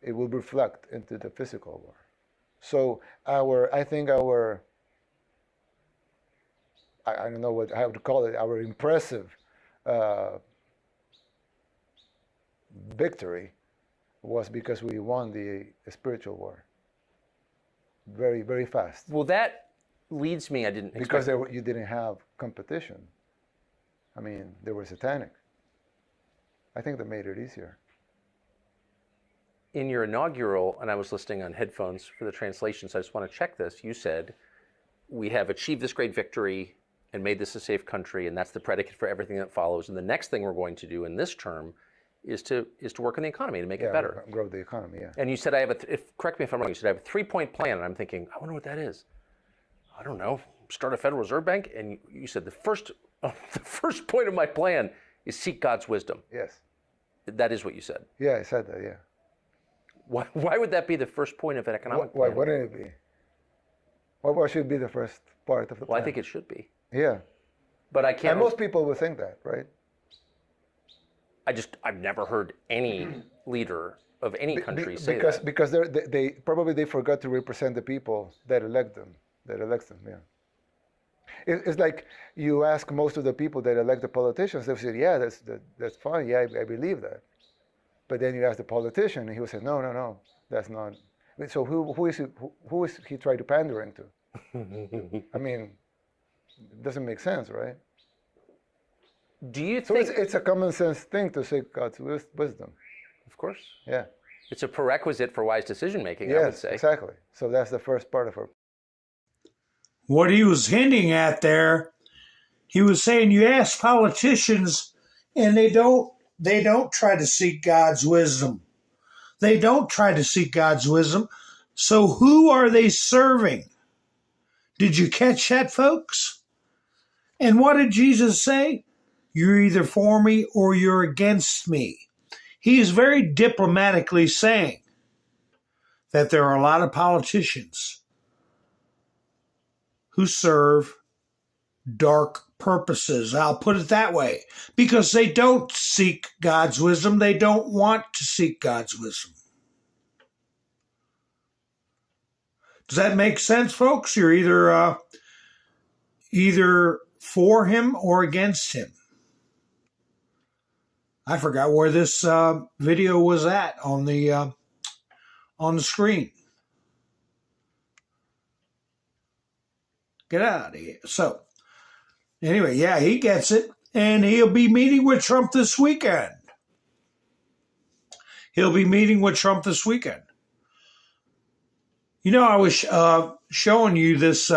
it will reflect into the physical war. So I don't know how to call it, our impressive victory was because we won the spiritual war very, very fast. Well, that leads me, I didn't expect... Because you didn't have competition. I mean, they were satanic. I think that made it easier. In your inaugural, and I was listening on headphones for the translations, I just want to check this. You said, we have achieved this great victory and made this a safe country, and that's the predicate for everything that follows. And the next thing we're going to do in this term is to work on the economy to make it better. Grow the economy, yeah. And you said, correct me if I'm wrong, you said I have a 3-point plan, and I'm thinking, I wonder what that is. I don't know, start a Federal Reserve Bank? And you said the first point of my plan is seek God's wisdom. Yes. That is what you said. Yeah, I said that, yeah. Why would that be the first point of an economic plan? Why wouldn't it be? Why should it be the first part of the plan? Well, I think it should be. Yeah. But I can't... And most people would think that, right? I've never heard any leader of any country say that. Because they probably forgot to represent the people that elect them. Yeah. It's like you ask most of the people that elect the politicians, they say, yeah, that's fine, yeah, I believe that. But then you ask the politician, and he will say, no, that's not. So who is he trying to pander into? I mean, it doesn't make sense, right? Do you think... So it's a common sense thing to seek God's wisdom. Of course. Yeah. It's a prerequisite for wise decision making, yes, I would say. Exactly. So that's the first part of it. What he was hinting at there, he was saying you ask politicians and they don't try to seek God's wisdom. They don't try to seek God's wisdom. So who are they serving? Did you catch that, folks? And what did Jesus say? You're either for me or you're against me. He is very diplomatically saying that there are a lot of politicians who serve dark purposes. I'll put it that way. Because they don't seek God's wisdom. They don't want to seek God's wisdom. Does that make sense, folks? You're either for him or against him. I forgot where this video was at on the screen. Get out of here. So, anyway, yeah, he gets it, and he'll be meeting with Trump this weekend. You know, I was showing you this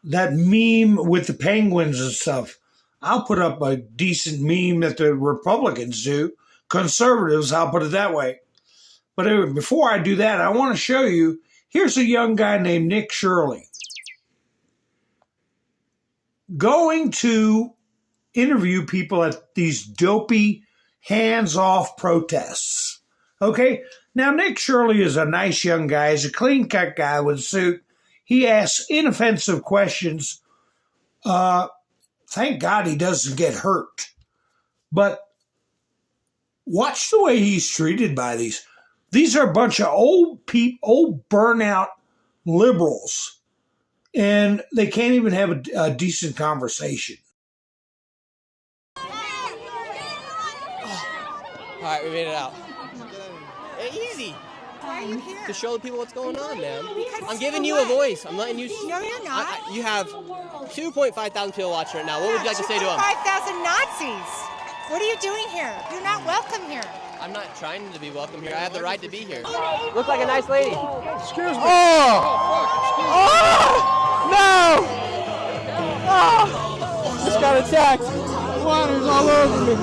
that meme with the penguins and stuff. I'll put up a decent meme that the Republicans do. Conservatives, I'll put it that way. But anyway, before I do that, I want to show you, here's a young guy named Nick Shirley going to interview people at these dopey hands-off protests. Okay? Now, Nick Shirley is a nice young guy. He's a clean-cut guy with a suit. He asks inoffensive questions. Thank God he doesn't get hurt. But watch the way he's treated by these These are a bunch of old burnout liberals, and they can't even have a decent conversation. All right, we made it out. Hey, easy. Why are you here? To show the people what's going on, man. Because I'm giving you a voice. I'm letting you. No, you're not. You have 2.5 thousand people watching right now. What would you like to say to them? 5,000 Nazis. What are you doing here? You're not welcome here. I'm not trying to be welcome here. I have the right to be here. Looks like a nice lady. Excuse me. No! Oh! Just got attacked. Water's all over me.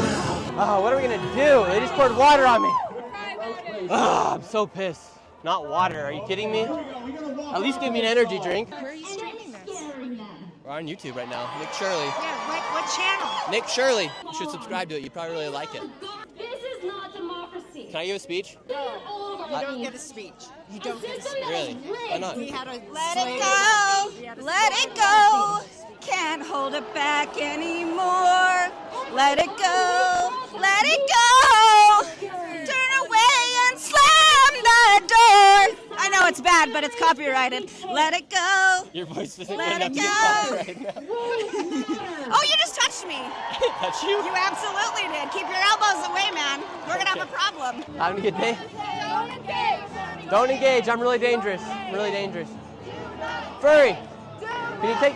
Oh, what are we gonna do? They just poured water on me. Oh, I'm so pissed. Not water. Are you kidding me? At least give me an energy drink. Where are you streaming this? We're on YouTube right now. Nick Shirley. Yeah, what channel? Nick Shirley. You should subscribe to it. You probably really like it. This is not democracy. Can I give a speech? No. You don't get a speech. You don't get a speech. Really? Why not? We had a Let it go. Let it go. Can't hold it back anymore. Let it go. Let it go. Turn away and slam the door. I know it's bad, but it's copyrighted. Let it go. Your voice isn't Let good it enough go. to get copyrighted. Oh, you just touched me. Touch you? You absolutely did. Keep your elbows away, man. We're going to have a problem. Having a good day? Don't engage. I'm really dangerous. Really dangerous. Furry, can you take...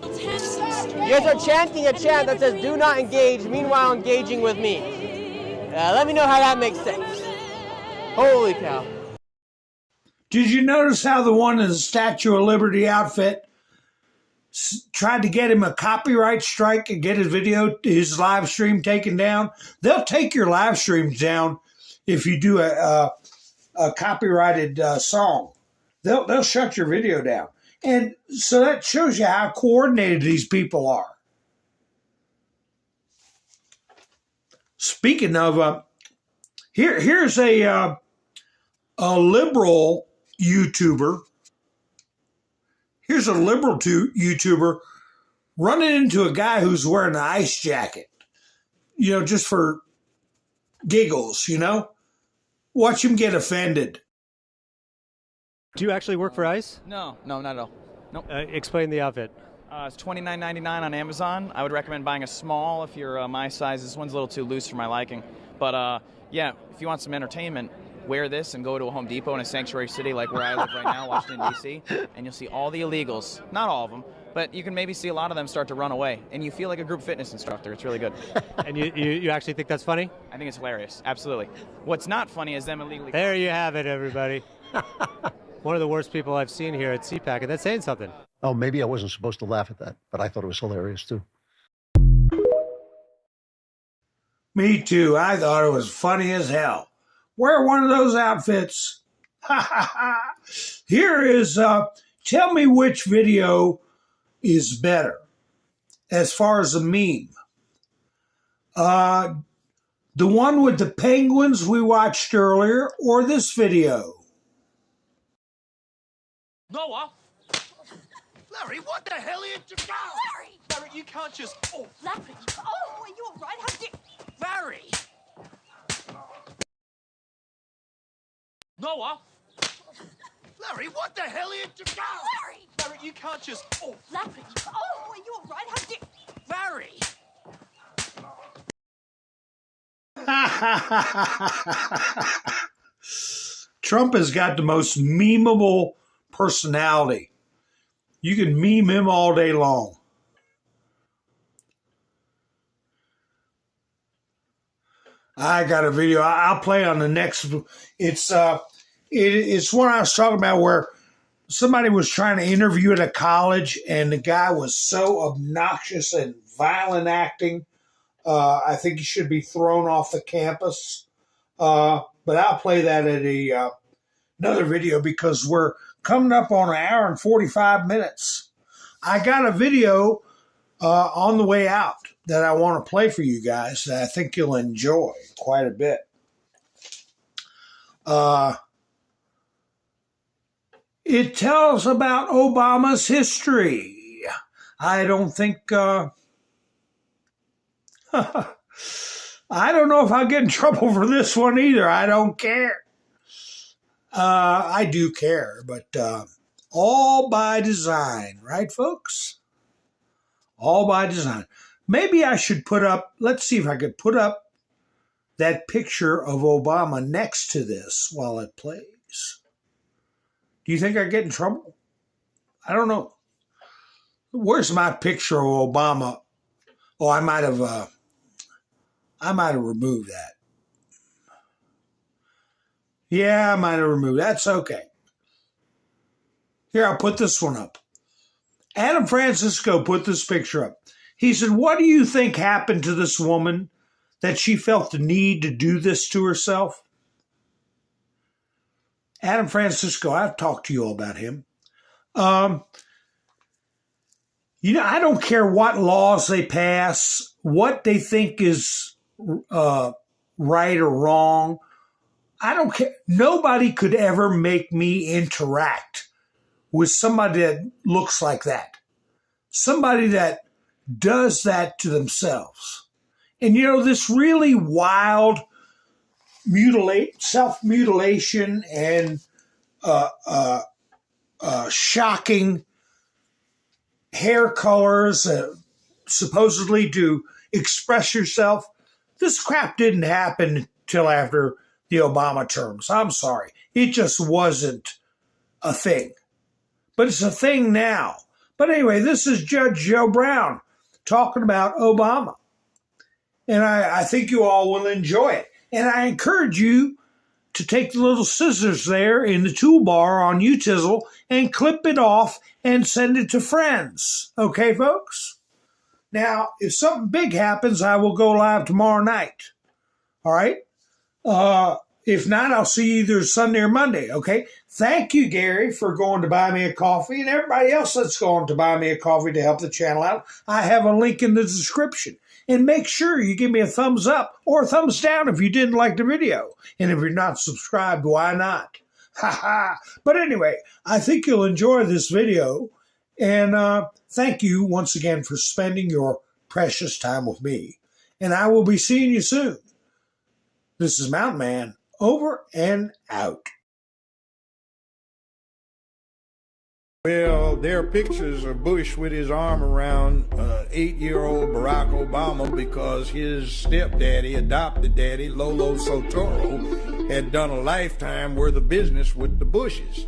You guys are chanting a chant that says, do not engage, meanwhile engaging with me. Let me know how that makes sense. Holy cow. Did you notice how the one in the Statue of Liberty outfit tried to get him a copyright strike and get his live stream taken down? They'll take your live streams down if you do a copyrighted song. They'll shut your video down. And so that shows you how coordinated these people are. Speaking of, here's a liberal YouTuber. Here's a liberal YouTuber running into a guy who's wearing an ice jacket, just for giggles, Watch him get offended. Do you actually work for ICE? No, not at all. Nope. Explain the outfit. It's $29.99 on Amazon. I would recommend buying a small if you're my size. This one's a little too loose for my liking. But yeah, if you want some entertainment, wear this and go to a Home Depot in a sanctuary city like where I live right now, Washington, D.C., and you'll see all the illegals. Not all of them, but you can maybe see a lot of them start to run away, and you feel like a group fitness instructor. It's really good. And you actually think that's funny? I think it's hilarious. Absolutely. What's not funny is them illegally... There you have it, everybody. One of the worst people I've seen here at CPAC, and that's saying something. Oh, maybe I wasn't supposed to laugh at that, but I thought it was hilarious, too. Me too. I thought it was funny as hell. Wear one of those outfits. Here is, tell me which video is better as far as a meme. The one with the penguins we watched earlier, or this video? Noah! Larry, what the hell are you doing? Larry! Larry, you can't just... Oh, Larry! Oh, are you all right? How did... Larry! Noah! Larry, what the hell are you doing? Larry! Larry, you can't just... Oh, Larry! Oh, are you all right? How did... Larry! Trump has got the most memeable personality. You can meme him all day long. I got a video. I'll play on the next. It's one I was talking about where somebody was trying to interview at a college and the guy was so obnoxious and violent acting. I think he should be thrown off the campus. But I'll play that at another video because we're coming up on an hour and 45 minutes. I got a video on the way out that I want to play for you guys that I think you'll enjoy quite a bit. It tells about Obama's history. I don't think... I don't know if I'll get in trouble for this one either. I don't care. I do care, but all by design, right, folks? All by design. Maybe I should put up, let's see if I could put up that picture of Obama next to this while it plays. Do you think I get in trouble? I don't know. Where's my picture of Obama? Oh, I might have removed that. Yeah, I might have removed. That's okay. Here, I'll put this one up. Adam Francisco put this picture up. He said, what do you think happened to this woman that she felt the need to do this to herself? Adam Francisco, I've talked to you all about him. You know, I don't care what laws they pass, what they think is right or wrong. I don't care. Nobody could ever make me interact with somebody that looks like that. Somebody that does that to themselves. And you know, this really wild self-mutilation and shocking hair colors, supposedly to express yourself. This crap didn't happen till after the Obama terms. I'm sorry. It just wasn't a thing. But it's a thing now. But anyway, this is Judge Joe Brown talking about Obama. And I think you all will enjoy it. And I encourage you to take the little scissors there in the toolbar on Utizzle and clip it off and send it to friends. Okay, folks? Now, if something big happens, I will go live tomorrow night. All right? If not, I'll see you either Sunday or Monday, okay? Thank you, Gary, for going to buy me a coffee, and everybody else that's going to buy me a coffee to help the channel out. I have a link in the description. And make sure you give me a thumbs up or a thumbs down if you didn't like the video. And if you're not subscribed, why not? Ha ha. But anyway, I think you'll enjoy this video. And thank you once again for spending your precious time with me. And I will be seeing you soon. This is Mountain Man, over and out. Well, there are pictures of Bush with his arm around 8-year-old Barack Obama because his stepdaddy, adopted daddy, Lolo Sotoro, had done a lifetime worth of business with the Bushes.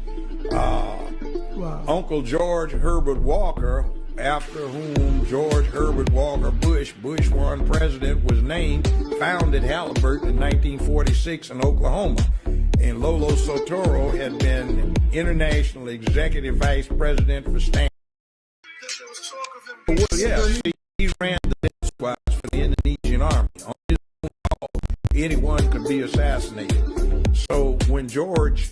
Wow. Uncle George Herbert Walker, after whom George Herbert Walker Bush, Bush 1 president, was named, founded Halliburton in 1946 in Oklahoma. And Lolo Sotoro had been international executive vice president for Stanford. Well, yeah, he ran the death squads for the Indonesian army. On his own call, anyone could be assassinated. So when George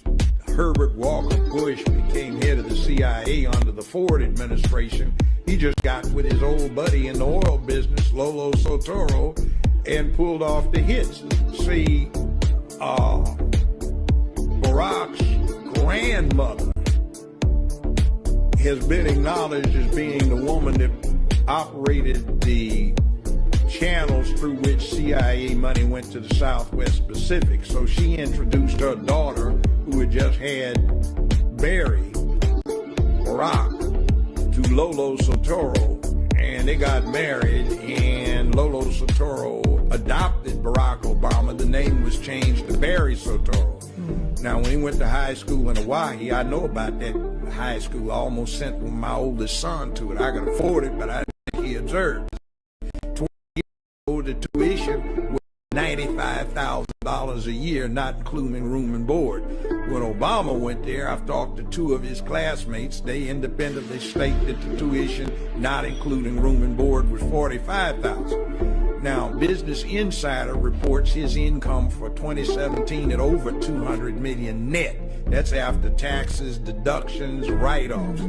Herbert Walker Bush became head of the CIA under the Ford administration, he just got with his old buddy in the oil business, Lolo Sotoro, and pulled off the hits. See, Barack's grandmother has been acknowledged as being the woman that operated the channels through which CIA money went to the Southwest Pacific. So she introduced her daughter, who had just had Barry, Barack, to Lolo Sotoro, and they got married, and Lolo Sotoro adopted Barack Obama. The name was changed to Barry Sotoro. Now, when he went to high school in Hawaii, I know about that high school. I almost sent my oldest son to it. I could afford it, but I didn't think he observed. 20 years ago, the tuition was $95,000 a year, not including room and board. When Obama went there, I've talked to 2 of his classmates. They independently state that the tuition, not including room and board, was $45,000. Now, Business Insider reports his income for 2017 at over $200 million net. That's after taxes, deductions, write-offs.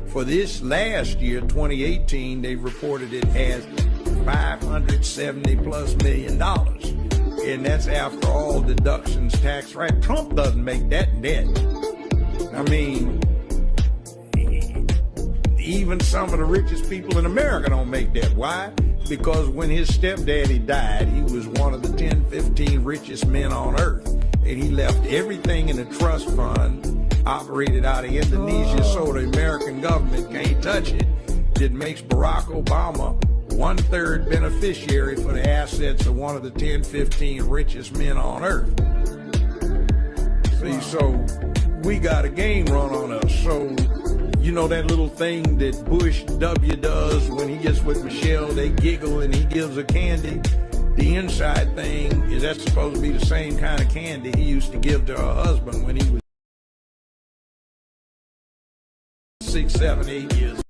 For this last year, 2018, they reported it as $570+ million. And that's after all deductions, tax, right? Trump doesn't make that net. I mean, even some of the richest people in America don't make that. Why? Because when his stepdaddy died, he was one of the 10, 15 richest men on earth. and he left everything in a trust fund operated out of Indonesia so the American government can't touch it. That makes Barack Obama 1/3 beneficiary for the assets of one of the 10, 15 richest men on earth. See, so we got a game run on us. So, you know that little thing that Bush W does when he gets with Michelle, they giggle and he gives her candy. The inside thing is that's supposed to be the same kind of candy he used to give to her husband when he was 6, 7, 8 years